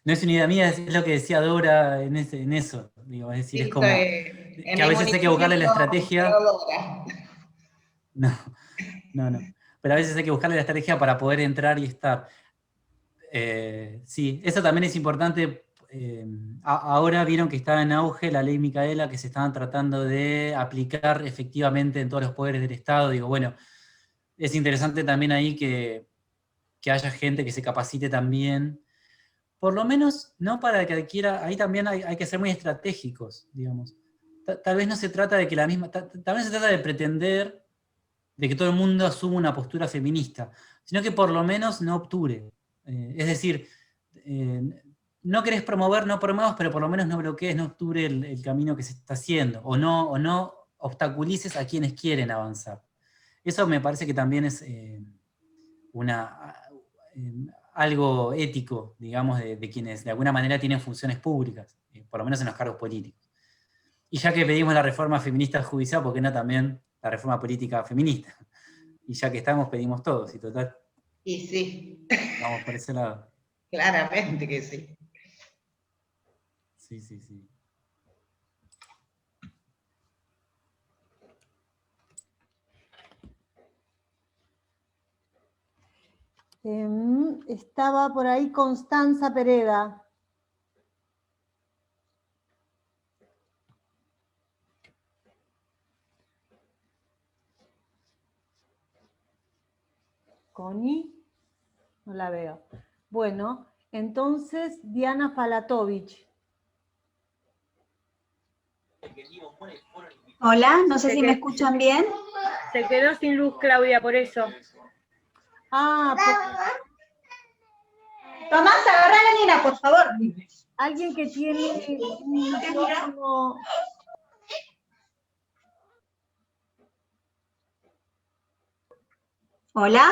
No es una idea mía, es lo que decía Dora en eso. Digo, es decir, es Listo, como en que a mi veces hay que municipio buscarle la estrategia. Teodora. No, no. Pero a veces hay que buscarle la estrategia para poder entrar y estar. Sí, eso también es importante. Ahora vieron que está en auge la ley Micaela, que se estaban tratando de aplicar efectivamente en todos los poderes del Estado. Digo, bueno, es interesante también ahí que haya gente que se capacite también. Por lo menos, no para que adquiera, ahí también hay que ser muy estratégicos, digamos. Tal vez no se trata de que la misma, tal vez se trata de pretender de que todo el mundo asuma una postura feminista, sino que por lo menos no obture. Es decir, eh, no querés promover, no promuevas, pero por lo menos no bloquees, no obture el camino que se está haciendo, o no obstaculices a quienes quieren avanzar. Eso me parece que también es una, algo ético, digamos, de quienes de alguna manera tienen funciones públicas, por lo menos en los cargos políticos. Y ya que pedimos la reforma feminista judicial, ¿por qué no también la reforma política feminista? Y ya que estamos, pedimos todos, y total, Y sí, vamos por ese lado. claramente que sí. Sí, sí, sí. Estaba por ahí Constanza Pereda. Connie, no la veo. Bueno, entonces Diana Falatovich. Hola, no sé si me escuchan bien. Se quedó sin luz, Claudia, por eso. Ah, Tomás, agarrá a la nena, por favor. alguien que tiene un micrófono. Hola.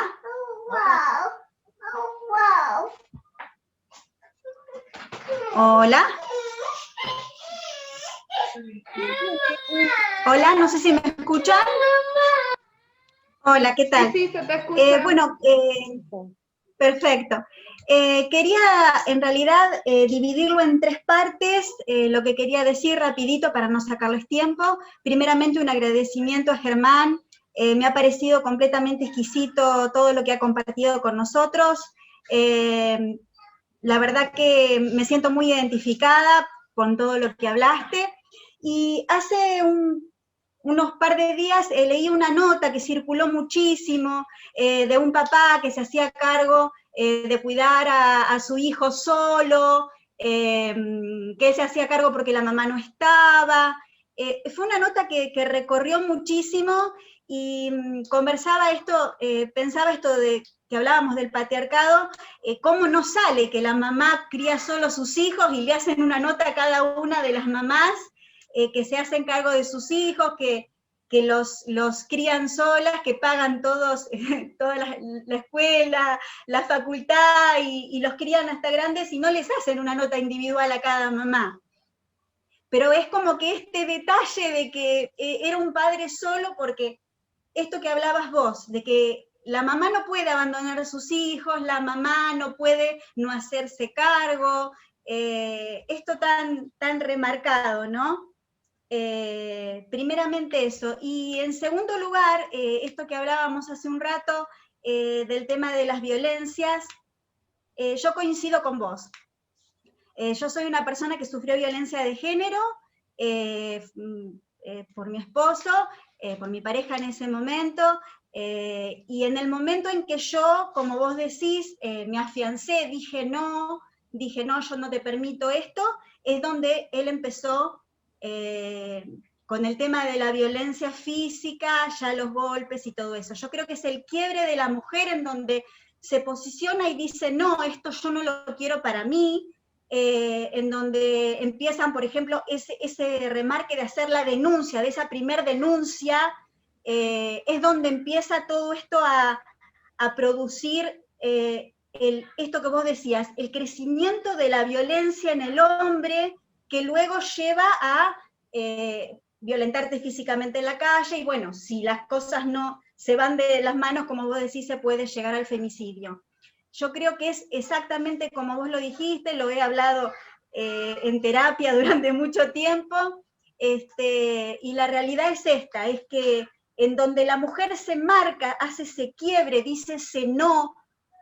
Hola. Hola, no sé si me escuchan. Hola, ¿qué tal? Sí, se te escucha. Perfecto. Quería en realidad dividirlo en 3 partes, lo que quería decir rapidito para no sacarles tiempo. Primeramente un agradecimiento a Germán, me ha parecido completamente exquisito todo lo que ha compartido con nosotros. La verdad que me siento muy identificada con todo lo que hablaste. Y hace unos par de días leí una nota que circuló muchísimo de un papá que se hacía cargo de cuidar a su hijo solo, que se hacía cargo porque la mamá no estaba. Fue una nota que recorrió muchísimo y conversaba esto, pensaba esto de que hablábamos del patriarcado, cómo no sale que la mamá cría solo sus hijos y le hacen una nota a cada una de las mamás que se hacen cargo de sus hijos, que los crían solas, que pagan todos, toda la escuela, la facultad, y los crían hasta grandes y no les hacen una nota individual a cada mamá. Pero es como que este detalle de que era un padre solo, porque esto que hablabas vos, de que la mamá no puede abandonar a sus hijos, la mamá no puede no hacerse cargo, esto tan remarcado, ¿no? Primeramente eso. Y en segundo lugar, esto que hablábamos hace un rato, del tema de las violencias, yo coincido con vos. Yo soy una persona que sufrió violencia de género por mi esposo, por mi pareja en ese momento, y en el momento en que yo, como vos decís, me afiancé, dije no, yo no te permito esto, es donde él empezó con el tema de la violencia física, ya los golpes y todo eso. Yo creo que es el quiebre de la mujer en donde se posiciona y dice, no, esto yo no lo quiero para mí, en donde empiezan, por ejemplo, ese remarque de hacer la denuncia, de esa primer denuncia, es donde empieza todo esto a producir esto que vos decías, el crecimiento de la violencia en el hombre, que luego lleva a violentarte físicamente en la calle, y bueno, si las cosas no se van de las manos, como vos decís, se puede llegar al femicidio. Yo creo que es exactamente como vos lo dijiste, lo he hablado en terapia durante mucho tiempo, y la realidad es esta, es que en donde la mujer se marca, hace ese quiebre, dice ese no,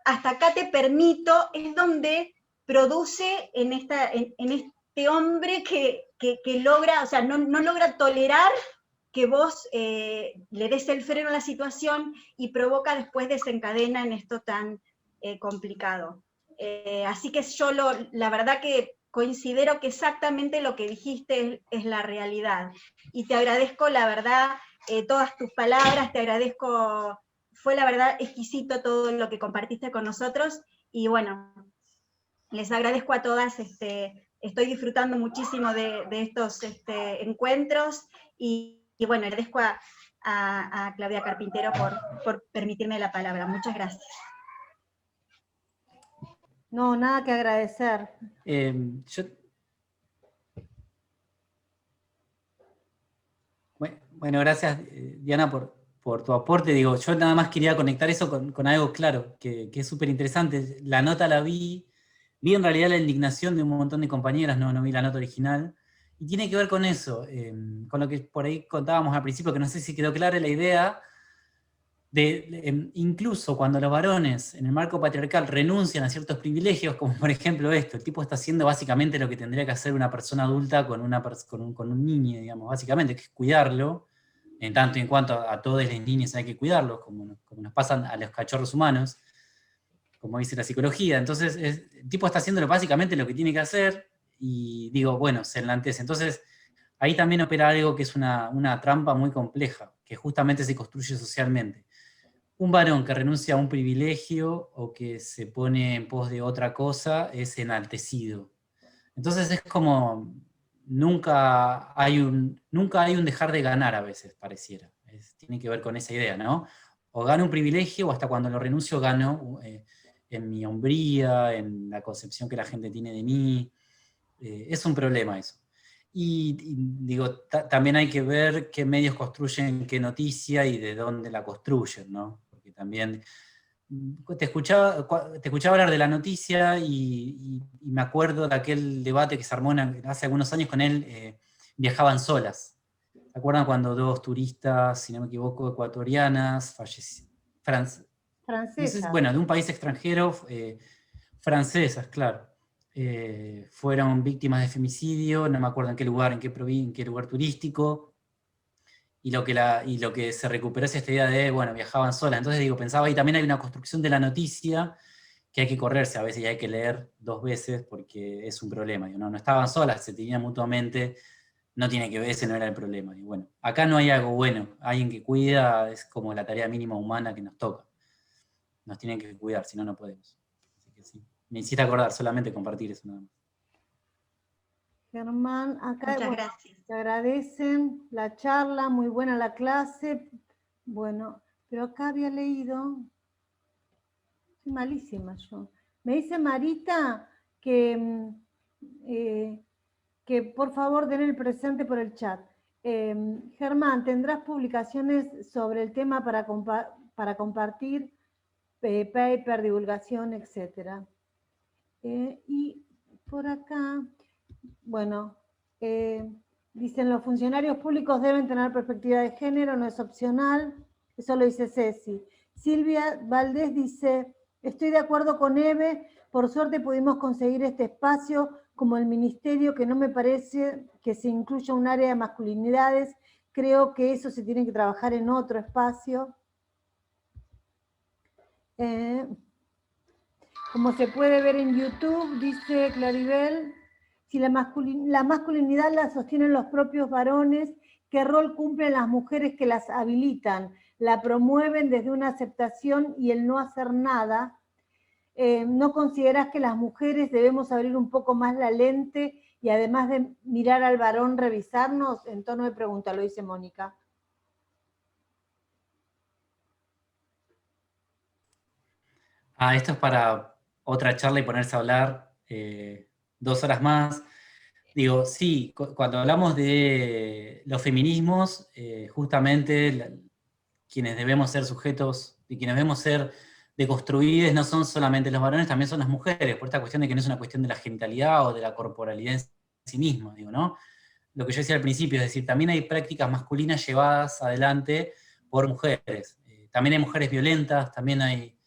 hasta acá te permito, es donde produce en este hombre que logra, o sea, no logra tolerar que vos le des el freno a la situación y provoca después, desencadena en esto tan complicado. Así que yo la verdad que considero que exactamente lo que dijiste es la realidad. Y te agradezco, la verdad, todas tus palabras, te agradezco, fue la verdad exquisito todo lo que compartiste con nosotros, y bueno, les agradezco a todas, estoy disfrutando muchísimo de estos encuentros, y bueno, agradezco a Claudia Carpintero por permitirme la palabra. Muchas gracias. No, nada que agradecer. Bueno, gracias, Diana, por tu aporte. Digo, yo nada más quería conectar eso con algo claro, que es súper interesante. La nota la vi en realidad la indignación de un montón de compañeras, no vi la nota original, y tiene que ver con eso, con lo que por ahí contábamos al principio, que no sé si quedó clara la idea de incluso cuando los varones en el marco patriarcal renuncian a ciertos privilegios, como por ejemplo esto, el tipo está haciendo básicamente lo que tendría que hacer una persona adulta con un niño, digamos, básicamente, que es cuidarlo, en tanto y en cuanto a todos los niños hay que cuidarlos, como nos pasan a los cachorros humanos, como dice la psicología. Entonces el tipo está haciendo básicamente lo que tiene que hacer, y digo, bueno, se enlantece. Entonces ahí también opera algo que es una trampa muy compleja, que justamente se construye socialmente. Un varón que renuncia a un privilegio o que se pone en pos de otra cosa es enaltecido. Entonces es como, nunca hay un dejar de ganar a veces, pareciera. Tiene que ver con esa idea, ¿no? O gano un privilegio, o hasta cuando lo renuncio gano en mi hombría, en la concepción que la gente tiene de mí. Es un problema eso. Y digo, también hay que ver qué medios construyen qué noticia y de dónde la construyen, ¿no? Porque también te escuchaba hablar de la noticia y me acuerdo de aquel debate que se armó hace algunos años con él, viajaban solas. ¿Se acuerdan cuando dos turistas, si no me equivoco, ecuatorianas, fallecieron? Francesa. Bueno, de un país extranjero, francesas, claro. Fueron víctimas de femicidio, no me acuerdo en qué lugar, en qué lugar turístico, y lo que se recuperó es esta idea de, bueno, viajaban solas. Entonces digo, pensaba, ahí también hay una construcción de la noticia que hay que correrse a veces y hay que leer 2 veces porque es un problema. No estaban solas, se tenían mutuamente, no tiene que ver, ese no era el problema. Y bueno, acá no hay algo bueno, alguien que cuida es como la tarea mínima humana que nos toca. Nos tienen que cuidar, si no, no podemos. Así que sí. Me hiciste acordar, solamente compartir eso nada más. Germán, acá Muchas gracias. te agradecen la charla, muy buena la clase. Bueno, pero acá había leído, soy malísima yo. Me dice Marita que por favor den el presente por el chat. Germán, ¿tendrás publicaciones sobre el tema para compartir, paper, divulgación, etcétera? Y por acá, bueno, dicen los funcionarios públicos deben tener perspectiva de género, no es opcional, eso lo dice Ceci. Silvia Valdés dice, estoy de acuerdo con Eve, por suerte pudimos conseguir este espacio como el ministerio, que no me parece que se incluya un área de masculinidades, creo que eso se tiene que trabajar en otro espacio. Como se puede ver en YouTube, dice Claribel, si la masculinidad la sostienen los propios varones, ¿qué rol cumplen las mujeres que las habilitan? La promueven desde una aceptación y el no hacer nada. ¿No considerás que las mujeres debemos abrir un poco más la lente y además de mirar al varón, revisarnos? En tono de pregunta, lo dice Mónica. Esto es para otra charla y ponerse a hablar 2 horas más. Digo, sí, cuando hablamos de los feminismos, justamente quienes debemos ser sujetos y quienes debemos ser deconstruidos no son solamente los varones, también son las mujeres, por esta cuestión de que no es una cuestión de la genitalidad o de la corporalidad en sí mismo, digo, ¿no? Lo que yo decía al principio, es decir, también hay prácticas masculinas llevadas adelante por mujeres. También hay mujeres violentas, también hay,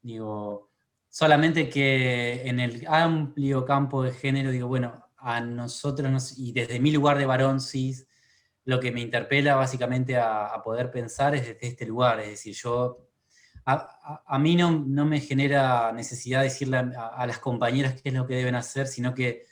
digo, solamente que en el amplio campo de género, digo, bueno, a nosotros, y desde mi lugar de varón cis, lo que me interpela básicamente a poder pensar es desde este lugar, es decir, a mí no me genera necesidad de decirle a las compañeras qué es lo que deben hacer, sino que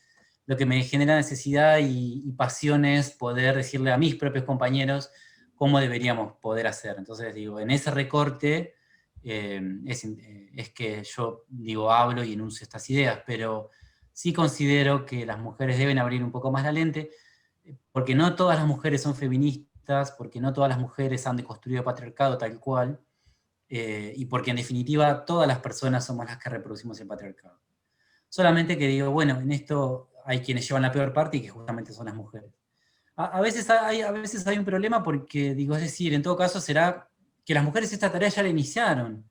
lo que me genera necesidad y pasión es poder decirle a mis propios compañeros cómo deberíamos poder hacer. Entonces, digo, en ese recorte es que yo, digo, hablo y enuncio estas ideas, pero sí considero que las mujeres deben abrir un poco más la lente, porque no todas las mujeres son feministas, porque no todas las mujeres han deconstruido el patriarcado tal cual, y porque en definitiva todas las personas somos las que reproducimos el patriarcado. Solamente que digo, bueno, en esto hay quienes llevan la peor parte y que justamente son las mujeres. A veces hay un problema porque, digo, es decir, en todo caso será que las mujeres esta tarea ya la iniciaron.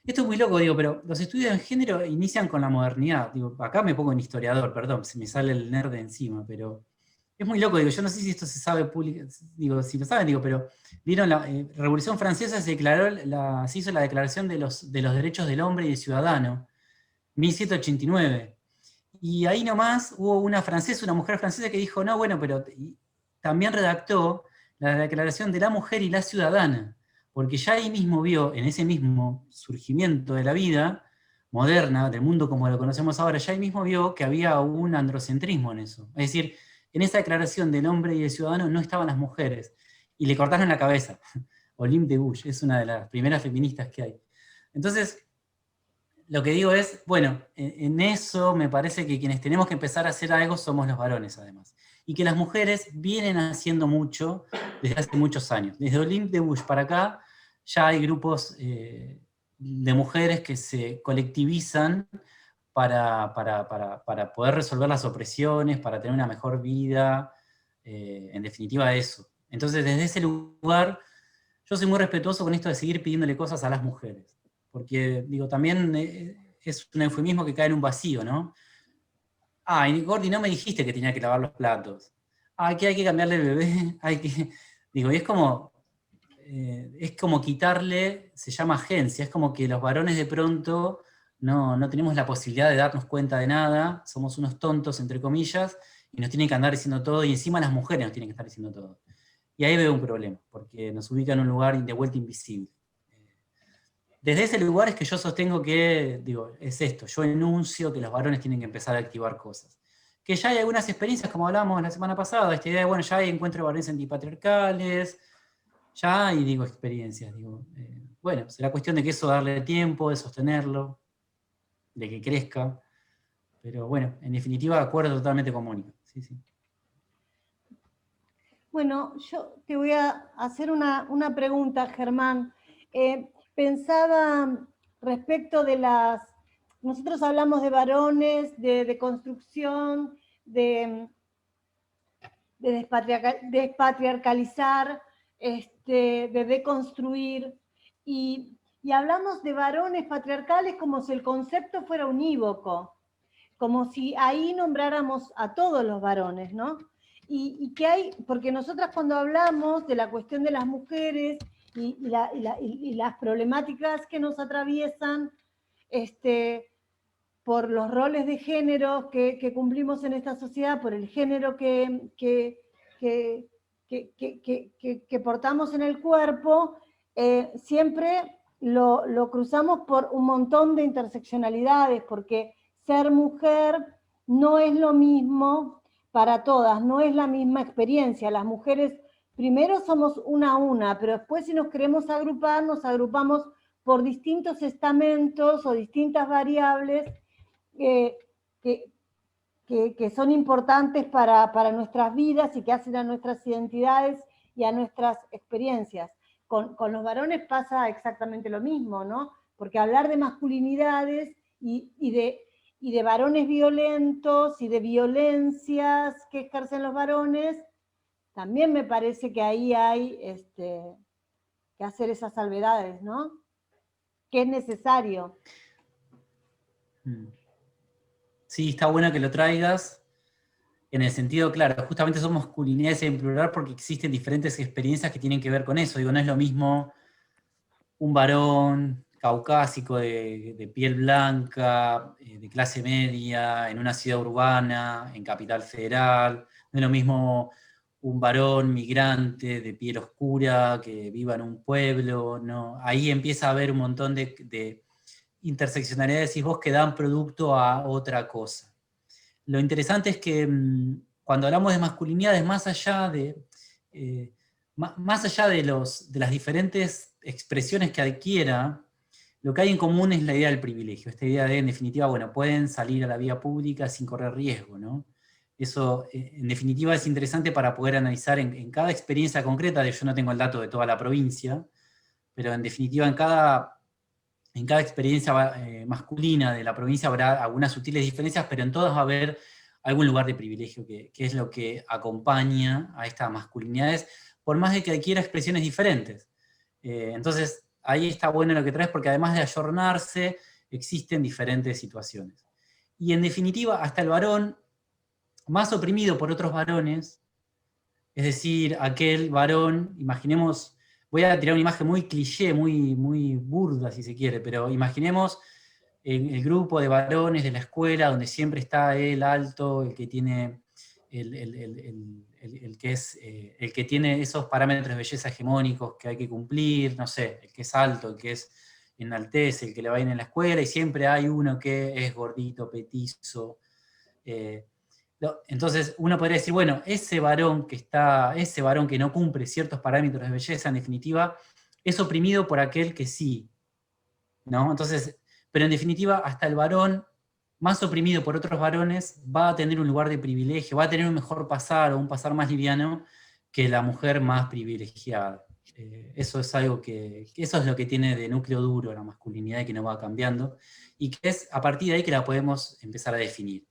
Esto es muy loco, digo, pero los estudios en género inician con la modernidad. Digo, acá me pongo en historiador, perdón, se me sale el nerd de encima, pero es muy loco, digo, yo no sé si esto se sabe digo, si lo saben, digo, pero vieron la Revolución Francesa, se hizo la Declaración de los Derechos del Hombre y del Ciudadano, 1789. Y ahí nomás hubo una mujer francesa que dijo, no, bueno, pero también redactó la Declaración de la Mujer y la Ciudadana, porque ya ahí mismo vio, en ese mismo surgimiento de la vida moderna, del mundo como lo conocemos ahora, ya ahí mismo vio que había un androcentrismo en eso. Es decir, en esa declaración del hombre y del ciudadano no estaban las mujeres, y le cortaron la cabeza. Olympe de Gouges es una de las primeras feministas que hay. Entonces, lo que digo es, bueno, en eso me parece que quienes tenemos que empezar a hacer algo somos los varones, además. Y que las mujeres vienen haciendo mucho desde hace muchos años. Desde Olympe de Gouges para acá, ya hay grupos de mujeres que se colectivizan para poder resolver las opresiones, para tener una mejor vida, en definitiva eso. Entonces, desde ese lugar, yo soy muy respetuoso con esto de seguir pidiéndole cosas a las mujeres. Porque, digo, también es un eufemismo que cae en un vacío, ¿no? Ay, Gordi, no me dijiste que tenía que lavar los platos. Ay, que hay que cambiarle el bebé, Digo, y es como quitarle, se llama agencia, es como que los varones de pronto no tenemos la posibilidad de darnos cuenta de nada, somos unos tontos, entre comillas, y nos tienen que andar diciendo todo, y encima las mujeres nos tienen que estar diciendo todo. Y ahí veo un problema, porque nos ubica en un lugar de vuelta invisible. Desde ese lugar es que yo sostengo que, digo, es esto, yo enuncio que los varones tienen que empezar a activar cosas. Que ya hay algunas experiencias, como hablábamos la semana pasada, esta idea de, bueno, ya hay encuentros de varones antipatriarcales, ya hay, digo, experiencias, digo, bueno, será cuestión de que eso darle tiempo, de sostenerlo, de que crezca, pero bueno, en definitiva, acuerdo totalmente con Mónica. Sí, sí. Bueno, yo te voy a hacer una pregunta, Germán. Pensaba respecto de nosotros hablamos de varones, de construcción, de despatriarcalizar, de deconstruir, y hablamos de varones patriarcales como si el concepto fuera unívoco, como si ahí nombráramos a todos los varones, ¿no? Y que hay, porque nosotras cuando hablamos de la cuestión de las mujeres y las problemáticas que nos atraviesan, por los roles de género que cumplimos en esta sociedad, por el género que portamos en el cuerpo, siempre lo cruzamos por un montón de interseccionalidades, porque ser mujer no es lo mismo para todas, no es la misma experiencia. Las mujeres primero somos una a una, pero después si nos queremos agrupar, nos agrupamos por distintos estamentos o distintas variables que son importantes para nuestras vidas y que hacen a nuestras identidades y a nuestras experiencias. Con los varones pasa exactamente lo mismo, ¿no? Porque hablar de masculinidades y y de varones violentos y de violencias que ejercen los varones, también me parece que ahí hay que hacer esas salvedades, ¿no? Que es necesario. Sí, está bueno que lo traigas, en el sentido, claro, justamente son masculinidades en plural porque existen diferentes experiencias que tienen que ver con eso. Digo, no es lo mismo un varón caucásico de piel blanca, de clase media, en una ciudad urbana, en Capital Federal. No es lo mismo un varón migrante de piel oscura que viva en un pueblo. ¿No? Ahí empieza a haber un montón de interseccionalidades, decís vos, que dan producto a otra cosa. Lo interesante es que cuando hablamos de masculinidades, más allá de las diferentes expresiones que adquiera, lo que hay en común es la idea del privilegio, esta idea de, en definitiva, bueno, pueden salir a la vía pública sin correr riesgo, ¿no? Eso, en definitiva, es interesante para poder analizar en cada experiencia concreta. Yo no tengo el dato de toda la provincia, pero en definitiva, en cada experiencia masculina de la provincia habrá algunas sutiles diferencias, pero en todas va a haber algún lugar de privilegio que es lo que acompaña a estas masculinidades, por más de que adquiera expresiones diferentes. Entonces, ahí está bueno lo que traes, porque además de ayornarse, existen diferentes situaciones. Y en definitiva, hasta el varón más oprimido por otros varones, es decir, aquel varón, imaginemos, voy a tirar una imagen muy cliché, muy burda si se quiere, pero imaginemos el grupo de varones de la escuela donde siempre está el alto, el que tiene el que tiene esos parámetros de belleza hegemónicos que hay que cumplir, no sé, el que es alto, el que es enaltece, el que le va bien en la escuela, y siempre hay uno que es gordito, petizo. Entonces uno podría decir, bueno, ese varón que no cumple ciertos parámetros de belleza, en definitiva, es oprimido por aquel que sí, ¿no? Entonces, pero en definitiva, hasta el varón más oprimido por otros varones va a tener un lugar de privilegio, va a tener un mejor pasar o un pasar más liviano que la mujer más privilegiada. Eso es algo eso es lo que tiene de núcleo duro la masculinidad y que no va cambiando, y que es a partir de ahí que la podemos empezar a definir.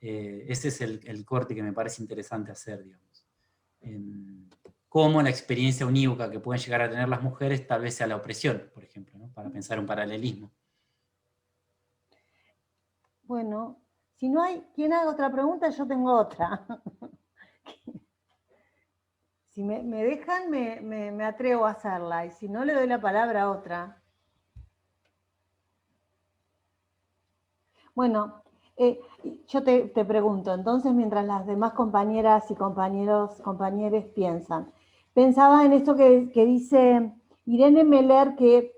Ese es el corte que me parece interesante hacer, digamos. Cómo la experiencia unívoca que pueden llegar a tener las mujeres tal vez sea la opresión, por ejemplo, ¿no? Para pensar un paralelismo. Bueno, si no hay quien haga otra pregunta, yo tengo otra. Si me dejan, me atrevo a hacerla, y si no, le doy la palabra a otra. Bueno, yo te pregunto, entonces, mientras las demás compañeras y compañeros piensan, pensaba en esto que dice Irene Meller, que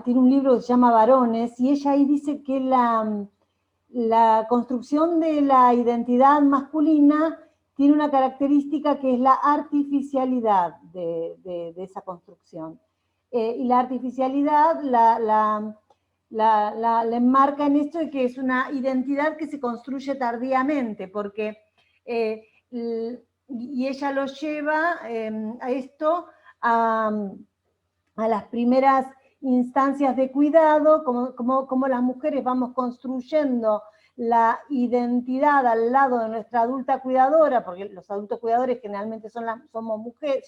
tiene un libro que se llama Varones, y ella ahí dice que la construcción de la identidad masculina tiene una característica que es la artificialidad de esa construcción. Y la artificialidad la enmarca en esto de que es una identidad que se construye tardíamente, porque, y ella lo lleva a esto, a las primeras instancias de cuidado, como las mujeres vamos construyendo la identidad al lado de nuestra adulta cuidadora, porque los adultos cuidadores generalmente son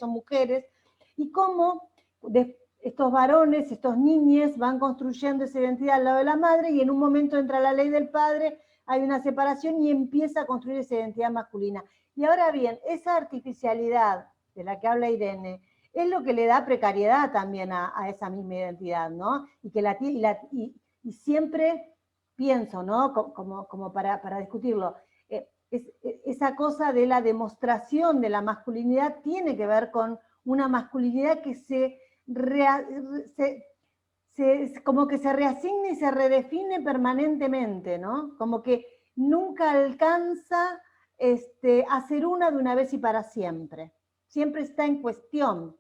mujeres, y cómo estos varones, estos niños van construyendo esa identidad al lado de la madre, y en un momento entra la ley del padre, hay una separación y empieza a construir esa identidad masculina. Y ahora bien, esa artificialidad de la que habla Irene, es lo que le da precariedad también a esa misma identidad, ¿no? Y siempre pienso, ¿no? Como para discutirlo, esa cosa de la demostración de la masculinidad tiene que ver con una masculinidad que como que se reasigna y se redefine permanentemente, ¿no? Como que nunca alcanza a ser de una vez y para siempre. Siempre está en cuestión.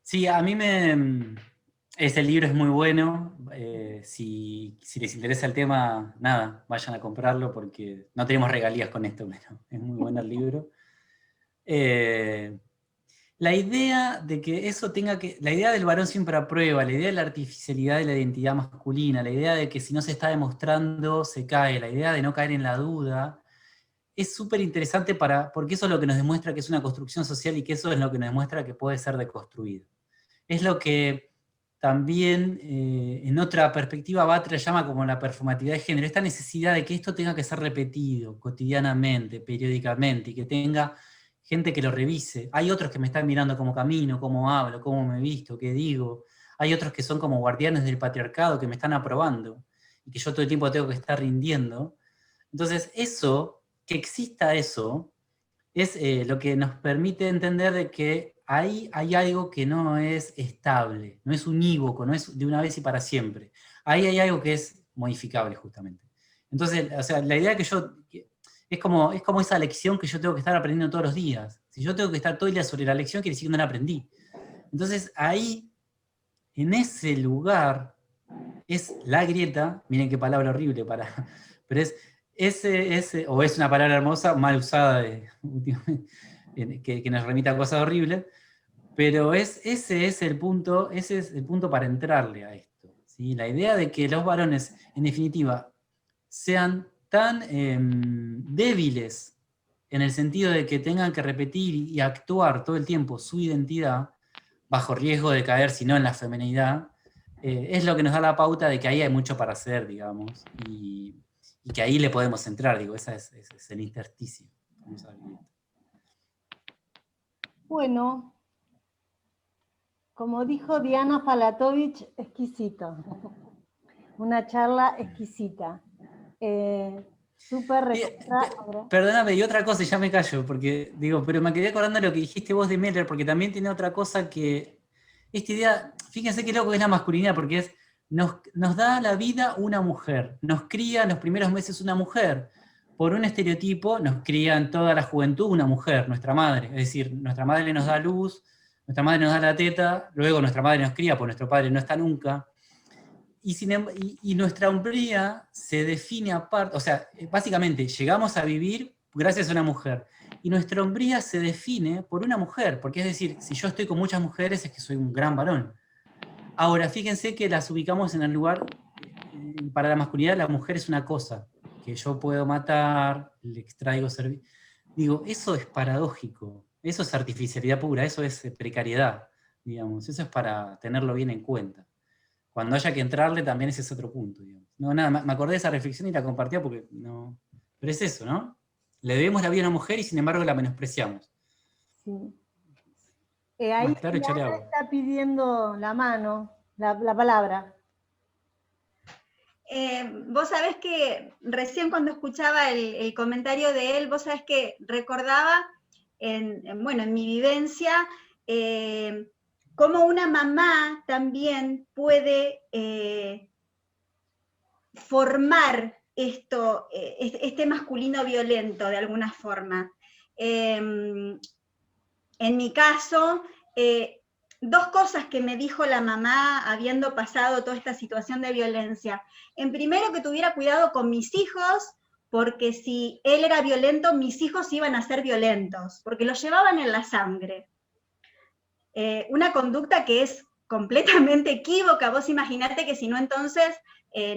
Sí, a mí ese libro es muy bueno. Si les interesa el tema, nada, vayan a comprarlo porque no tenemos regalías con esto, pero es muy bueno el libro. la idea de que eso tenga que, la idea del varón siempre aprueba, la idea de la artificialidad de la identidad masculina, la idea de que si no se está demostrando se cae, la idea de no caer en la duda, es súper interesante porque eso es lo que nos demuestra que es una construcción social y que eso es lo que nos demuestra que puede ser deconstruido. Es lo que también en otra perspectiva Butler llama como la performatividad de género, esta necesidad de que esto tenga que ser repetido cotidianamente, periódicamente, y que tenga gente que lo revise. Hay otros que me están mirando cómo camino, cómo hablo, cómo me visto, qué digo. Hay otros que son como guardianes del patriarcado que me están aprobando y que yo todo el tiempo tengo que estar rindiendo. Entonces eso, que exista eso, es lo que nos permite entender de que ahí hay algo que no es estable, no es unívoco, no es de una vez y para siempre. Ahí hay algo que es modificable justamente. Entonces, o sea, la idea es como esa lección que yo tengo que estar aprendiendo todos los días. Si yo tengo que estar todo el día sobre la lección, quiere decir que no la aprendí. Entonces ahí, en ese lugar, es la grieta, miren qué palabra horrible pero o es una palabra hermosa, mal usada que nos remite a cosas horribles, pero ese es el punto para entrarle a esto, ¿sí? La idea de que los varones, en definitiva, sean tan débiles en el sentido de que tengan que repetir y actuar todo el tiempo su identidad, bajo riesgo de caer, si no en la feminidad, es lo que nos da la pauta de que ahí hay mucho para hacer, digamos, y que ahí le podemos entrar, digo, ese es el intersticio. Bueno, como dijo Diana Falatovich, exquisito. Una charla exquisita. Súper recomendada. Perdóname, y otra cosa, y ya me callo, porque digo, pero me quedé acordando de lo que dijiste vos de Meller, porque también tiene otra cosa que, esta idea, fíjense qué loco que es la masculinidad, porque nos da la vida una mujer, nos cría en los primeros meses una mujer, por un estereotipo nos cría en toda la juventud una mujer, nuestra madre, es decir, nuestra madre nos da luz, nuestra madre nos da la teta, luego nuestra madre nos cría, porque nuestro padre no está nunca, y nuestra hombría se define aparte, o sea, básicamente llegamos a vivir gracias a una mujer, y nuestra hombría se define por una mujer, porque es decir, si yo estoy con muchas mujeres es que soy un gran varón. Ahora, fíjense que las ubicamos en el lugar, para la masculinidad la mujer es una cosa, que yo puedo matar, le extraigo servicio. Digo, eso es paradójico, eso es artificialidad pura, eso es precariedad, digamos, eso es para tenerlo bien en cuenta. Cuando haya que entrarle también ese es otro punto, digamos. No, nada, me acordé de esa reflexión y la compartía porque no... Pero es eso, ¿no? Le debemos la vida a una mujer y sin embargo la menospreciamos. Sí. Ahí claro, está pidiendo la mano, la palabra. Vos sabés que recién cuando escuchaba el comentario de él, vos sabés que recordaba en mi vivencia cómo una mamá también puede formar este masculino violento de alguna forma. En mi caso, dos cosas que me dijo la mamá habiendo pasado toda esta situación de violencia. En primero, que tuviera cuidado con mis hijos, porque si él era violento, mis hijos iban a ser violentos, porque lo llevaban en la sangre. Una conducta que es completamente equívoca. Vos imaginate que si no, entonces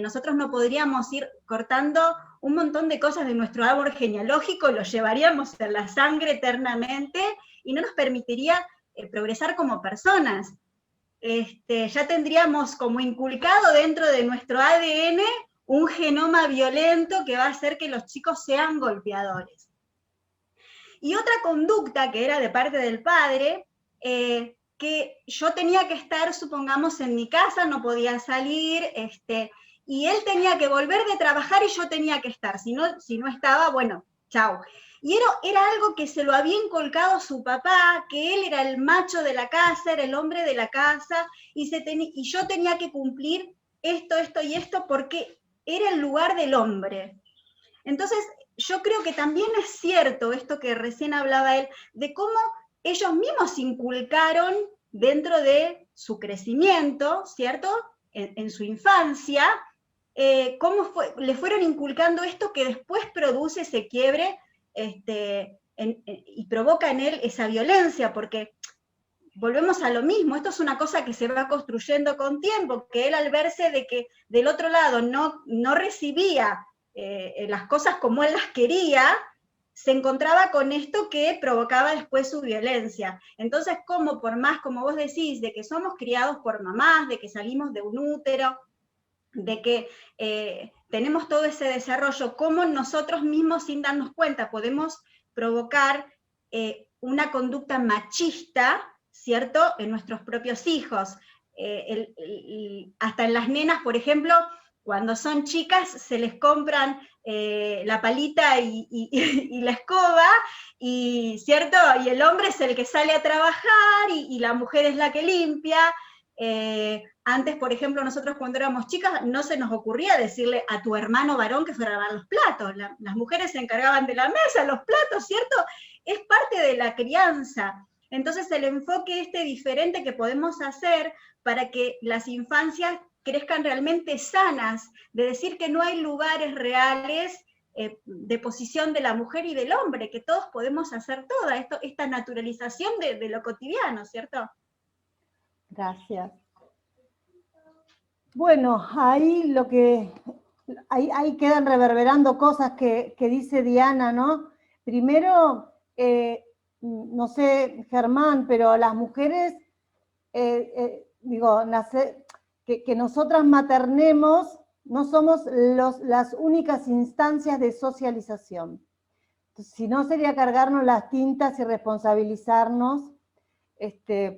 nosotros no podríamos ir cortando un montón de cosas de nuestro árbol genealógico, lo llevaríamos en la sangre eternamente y no nos permitiría progresar como personas. Ya tendríamos como inculcado dentro de nuestro ADN un genoma violento que va a hacer que los chicos sean golpeadores. Y otra conducta que era de parte del padre, que yo tenía que estar, supongamos, en mi casa, no podía salir, y él tenía que volver de trabajar y yo tenía que estar, si no estaba, bueno, chau. Y era algo que se lo había inculcado su papá, que él era el macho de la casa, era el hombre de la casa, y yo tenía que cumplir esto y esto, porque era el lugar del hombre. Entonces, yo creo que también es cierto esto que recién hablaba él, de cómo ellos mismos inculcaron dentro de su crecimiento, ¿cierto?, en su infancia, cómo le fueron inculcando esto que después produce ese quiebre y provoca en él esa violencia, porque volvemos a lo mismo, esto es una cosa que se va construyendo con tiempo, que él al verse de que del otro lado no recibía las cosas como él las quería, se encontraba con esto que provocaba después su violencia. Entonces, como por más, como vos decís, de que somos criados por mamás, de que salimos de un útero, de que tenemos todo ese desarrollo, cómo nosotros mismos sin darnos cuenta podemos provocar una conducta machista, ¿cierto?, en nuestros propios hijos. Hasta en las nenas, por ejemplo, cuando son chicas se les compran la palita y la escoba, ¿cierto? Y el hombre es el que sale a trabajar y la mujer es la que limpia. Antes, por ejemplo, nosotros cuando éramos chicas no se nos ocurría decirle a tu hermano varón que fuera a lavar los platos. Las mujeres se encargaban de la mesa, los platos, ¿cierto? Es parte de la crianza. Entonces el enfoque diferente que podemos hacer para que las infancias crezcan realmente sanas, de decir que no hay lugares reales de posición de la mujer y del hombre, que todos podemos hacer esta naturalización de lo cotidiano, ¿cierto? Gracias. Bueno, ahí ahí quedan reverberando cosas que dice Diana, ¿no? Primero, no sé, Germán, pero las mujeres, que nosotras maternemos, no somos las únicas instancias de socialización. Entonces, si no, sería cargarnos las tintas y responsabilizarnos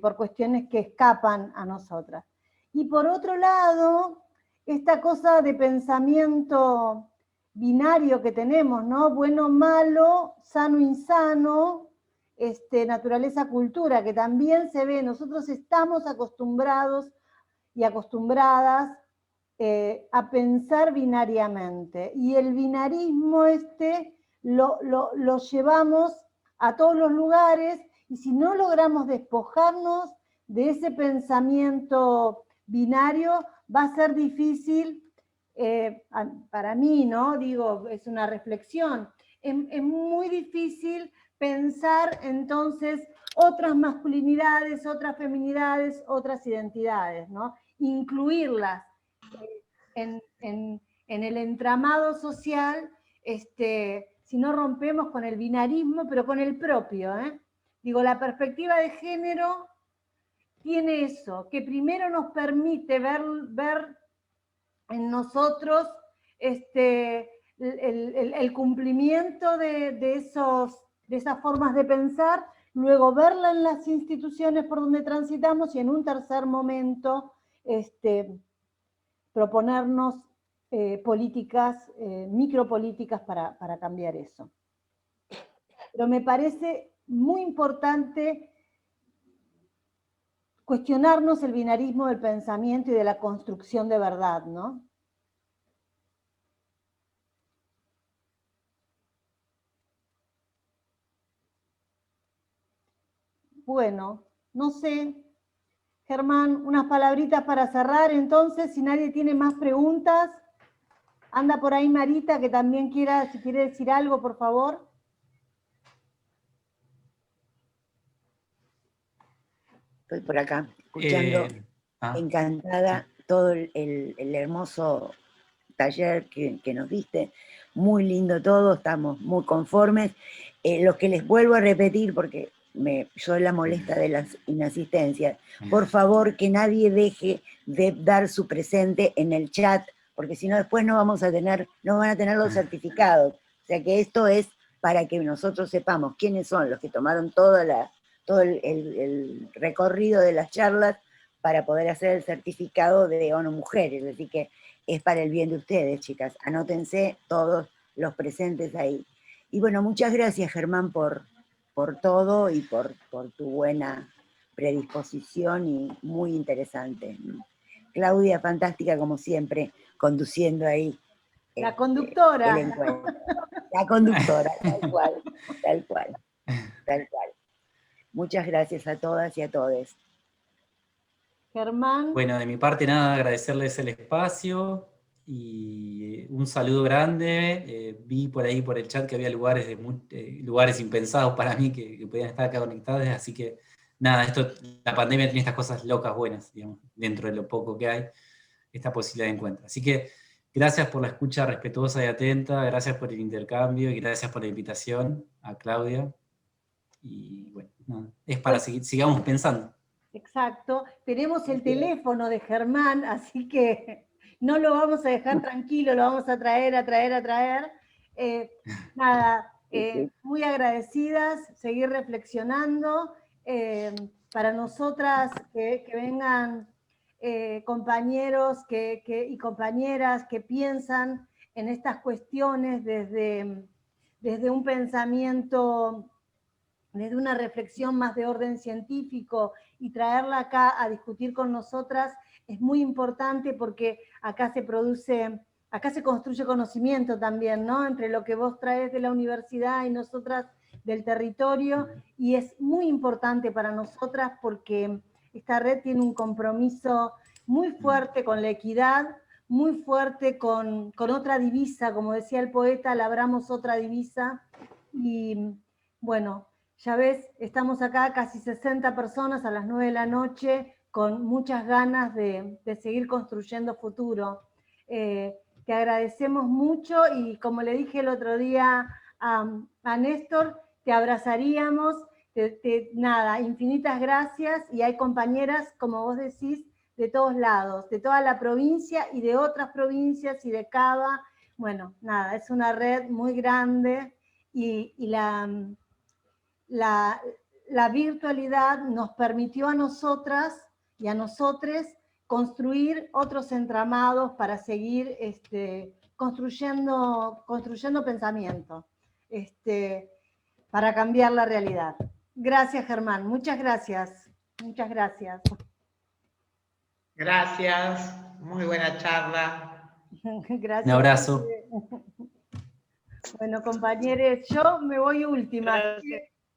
por cuestiones que escapan a nosotras. Y por otro lado, esta cosa de pensamiento binario que tenemos, ¿no? Bueno, malo, sano, insano, naturaleza, cultura, que también se ve, nosotros estamos acostumbrados y acostumbradas a pensar binariamente. Y el binarismo lo llevamos a todos los lugares, y si no logramos despojarnos de ese pensamiento binario, va a ser difícil, para mí, ¿no? Digo, es una reflexión, es muy difícil pensar entonces otras masculinidades, otras feminidades, otras identidades, ¿no? Incluirlas en el entramado social, si no rompemos con el binarismo, pero con el propio, Digo, la perspectiva de género tiene eso, que primero nos permite ver en nosotros el cumplimiento de esas formas de pensar, luego verla en las instituciones por donde transitamos, y en un tercer momento proponernos políticas, micropolíticas para cambiar eso. Pero me parece muy importante cuestionarnos el binarismo del pensamiento y de la construcción de verdad, ¿no? Bueno, no sé, Germán, unas palabritas para cerrar, entonces, si nadie tiene más preguntas. Anda por ahí Marita, que también si quiere decir algo, por favor. Estoy por acá, escuchando, encantada, todo el hermoso taller que nos diste, muy lindo todo, estamos muy conformes. Lo que les vuelvo a repetir, porque soy la molesta de las inasistencias, por favor que nadie deje de dar su presente en el chat, porque si no después no van a tener los certificados. O sea que esto es para que nosotros sepamos quiénes son los que tomaron todo el recorrido de las charlas para poder hacer el certificado de ONU Mujeres. Así que es para el bien de ustedes, chicas. Anótense todos los presentes ahí. Y bueno, muchas gracias, Germán, por todo y por tu buena predisposición, y muy interesante. Claudia, fantástica como siempre, conduciendo ahí. La conductora. El encuentro. La conductora, tal cual. Muchas gracias a todas y a todos. Germán. Bueno, de mi parte nada, agradecerles el espacio y un saludo grande. Vi por ahí por el chat que había lugares impensados para mí que podían estar acá conectados, así que nada, la pandemia tiene estas cosas locas buenas, digamos, dentro de lo poco que hay, esta posibilidad de encuentro. Así que gracias por la escucha respetuosa y atenta, gracias por el intercambio y gracias por la invitación a Claudia. Y bueno, nada, es para seguir, sigamos pensando. Exacto. Tenemos el teléfono de Germán, así que no lo vamos a dejar tranquilo, lo vamos a traer. Nada, muy agradecidas, seguir reflexionando. Para nosotras que vengan compañeros y compañeras que piensan en estas cuestiones desde un pensamiento, desde una reflexión más de orden científico y traerla acá a discutir con nosotras es muy importante porque acá se construye conocimiento también, ¿no? Entre lo que vos traes de la universidad y nosotras del territorio, y es muy importante para nosotras porque esta red tiene un compromiso muy fuerte con la equidad, muy fuerte con otra divisa, como decía el poeta, labramos otra divisa, y bueno, ya ves, estamos acá casi 60 personas a las 9 de la noche con muchas ganas de seguir construyendo futuro. Te agradecemos mucho y como le dije el otro día a Néstor, te abrazaríamos, nada, infinitas gracias, y hay compañeras, como vos decís, de todos lados, de toda la provincia y de otras provincias y de Cava. Bueno, nada, es una red muy grande y la virtualidad nos permitió a nosotras y a nosotres construir otros entramados para seguir construyendo pensamiento, para cambiar la realidad. Gracias, Germán. Muchas gracias. Muchas gracias. Gracias. Muy buena charla. Gracias. Un abrazo. Bueno, compañeros, yo me voy última.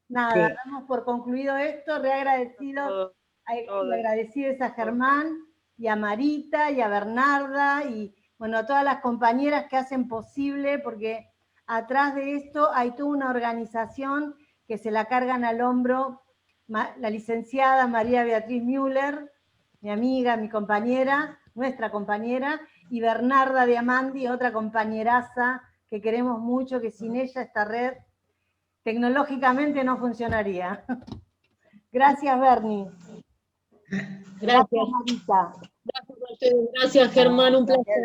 Nada, Sí. damos por concluido esto, reagradecidos, y agradecidos a Germán, y a Marita, y a Bernarda, y bueno, a todas las compañeras que hacen posible, porque atrás de esto hay toda una organización que se la cargan al hombro la licenciada María Beatriz Müller, mi amiga, mi compañera, nuestra compañera, y Bernarda Diamandi, otra compañeraza que queremos mucho, que sin ella esta red tecnológicamente no funcionaría. Gracias, Bernie. Gracias, Marita. Gracias, Germán, un placer.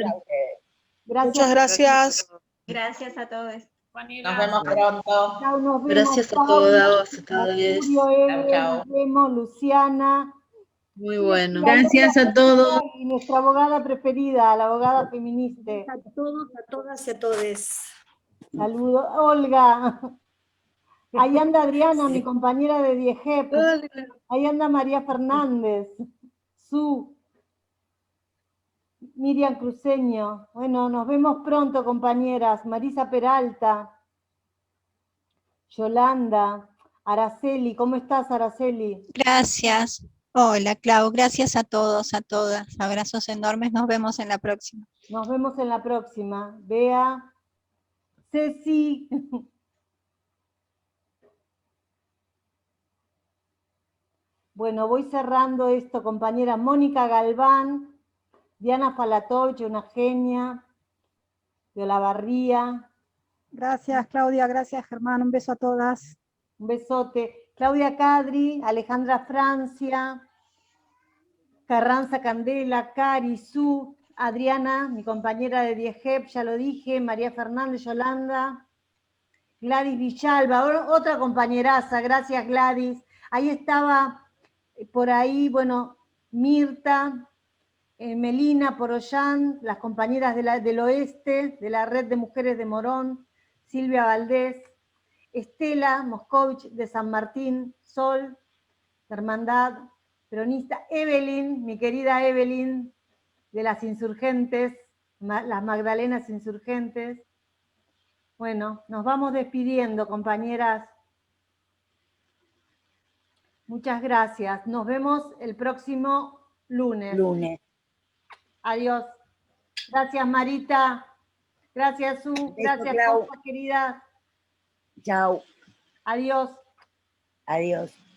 Gracias. Muchas gracias. Gracias a todos. Nos vemos pronto. Chao, nos vemos. Gracias a todos, a todas. Nos vemos, Luciana. Muy bueno. Gracias a todos. Y nuestra abogada preferida, la abogada feminista. A todos, a todas y a todes. Saludos. Olga. Ahí anda Adriana, mi compañera de DIEGEP. Ahí anda María Fernández. Miriam Cruceño. Bueno, nos vemos pronto, compañeras. Marisa Peralta. Yolanda. Araceli, ¿cómo estás, Araceli? Gracias. Hola, Clau. Gracias a todos, a todas. Abrazos enormes. Nos vemos en la próxima. Nos vemos en la próxima. Bea. Ceci. Bueno, voy cerrando esto, compañera. Mónica Galván, Diana Falatovich, una genia, de Olavarría. Gracias, Claudia. Gracias, Germán. Un beso a todas. Un besote. Claudia Cadri, Alejandra Francia, Carranza Candela, Cari, Su, Adriana, mi compañera de DIEGEP, ya lo dije, María Fernández, Yolanda, Gladys Villalba, otra compañeraza. Gracias, Gladys. Ahí estaba... Por ahí, bueno, Mirta, Melina Porollán, las compañeras del oeste, de la Red de Mujeres de Morón, Silvia Valdés, Estela Moscovich de San Martín, Sol, Hermandad Peronista, Evelyn, mi querida Evelyn, de las Insurgentes, las Magdalenas Insurgentes. Bueno, nos vamos despidiendo, compañeras. Muchas gracias. Nos vemos el próximo lunes. Adiós. Gracias, Marita. Gracias, Su. Gracias, Clau. Querida. Chao. Adiós. Adiós.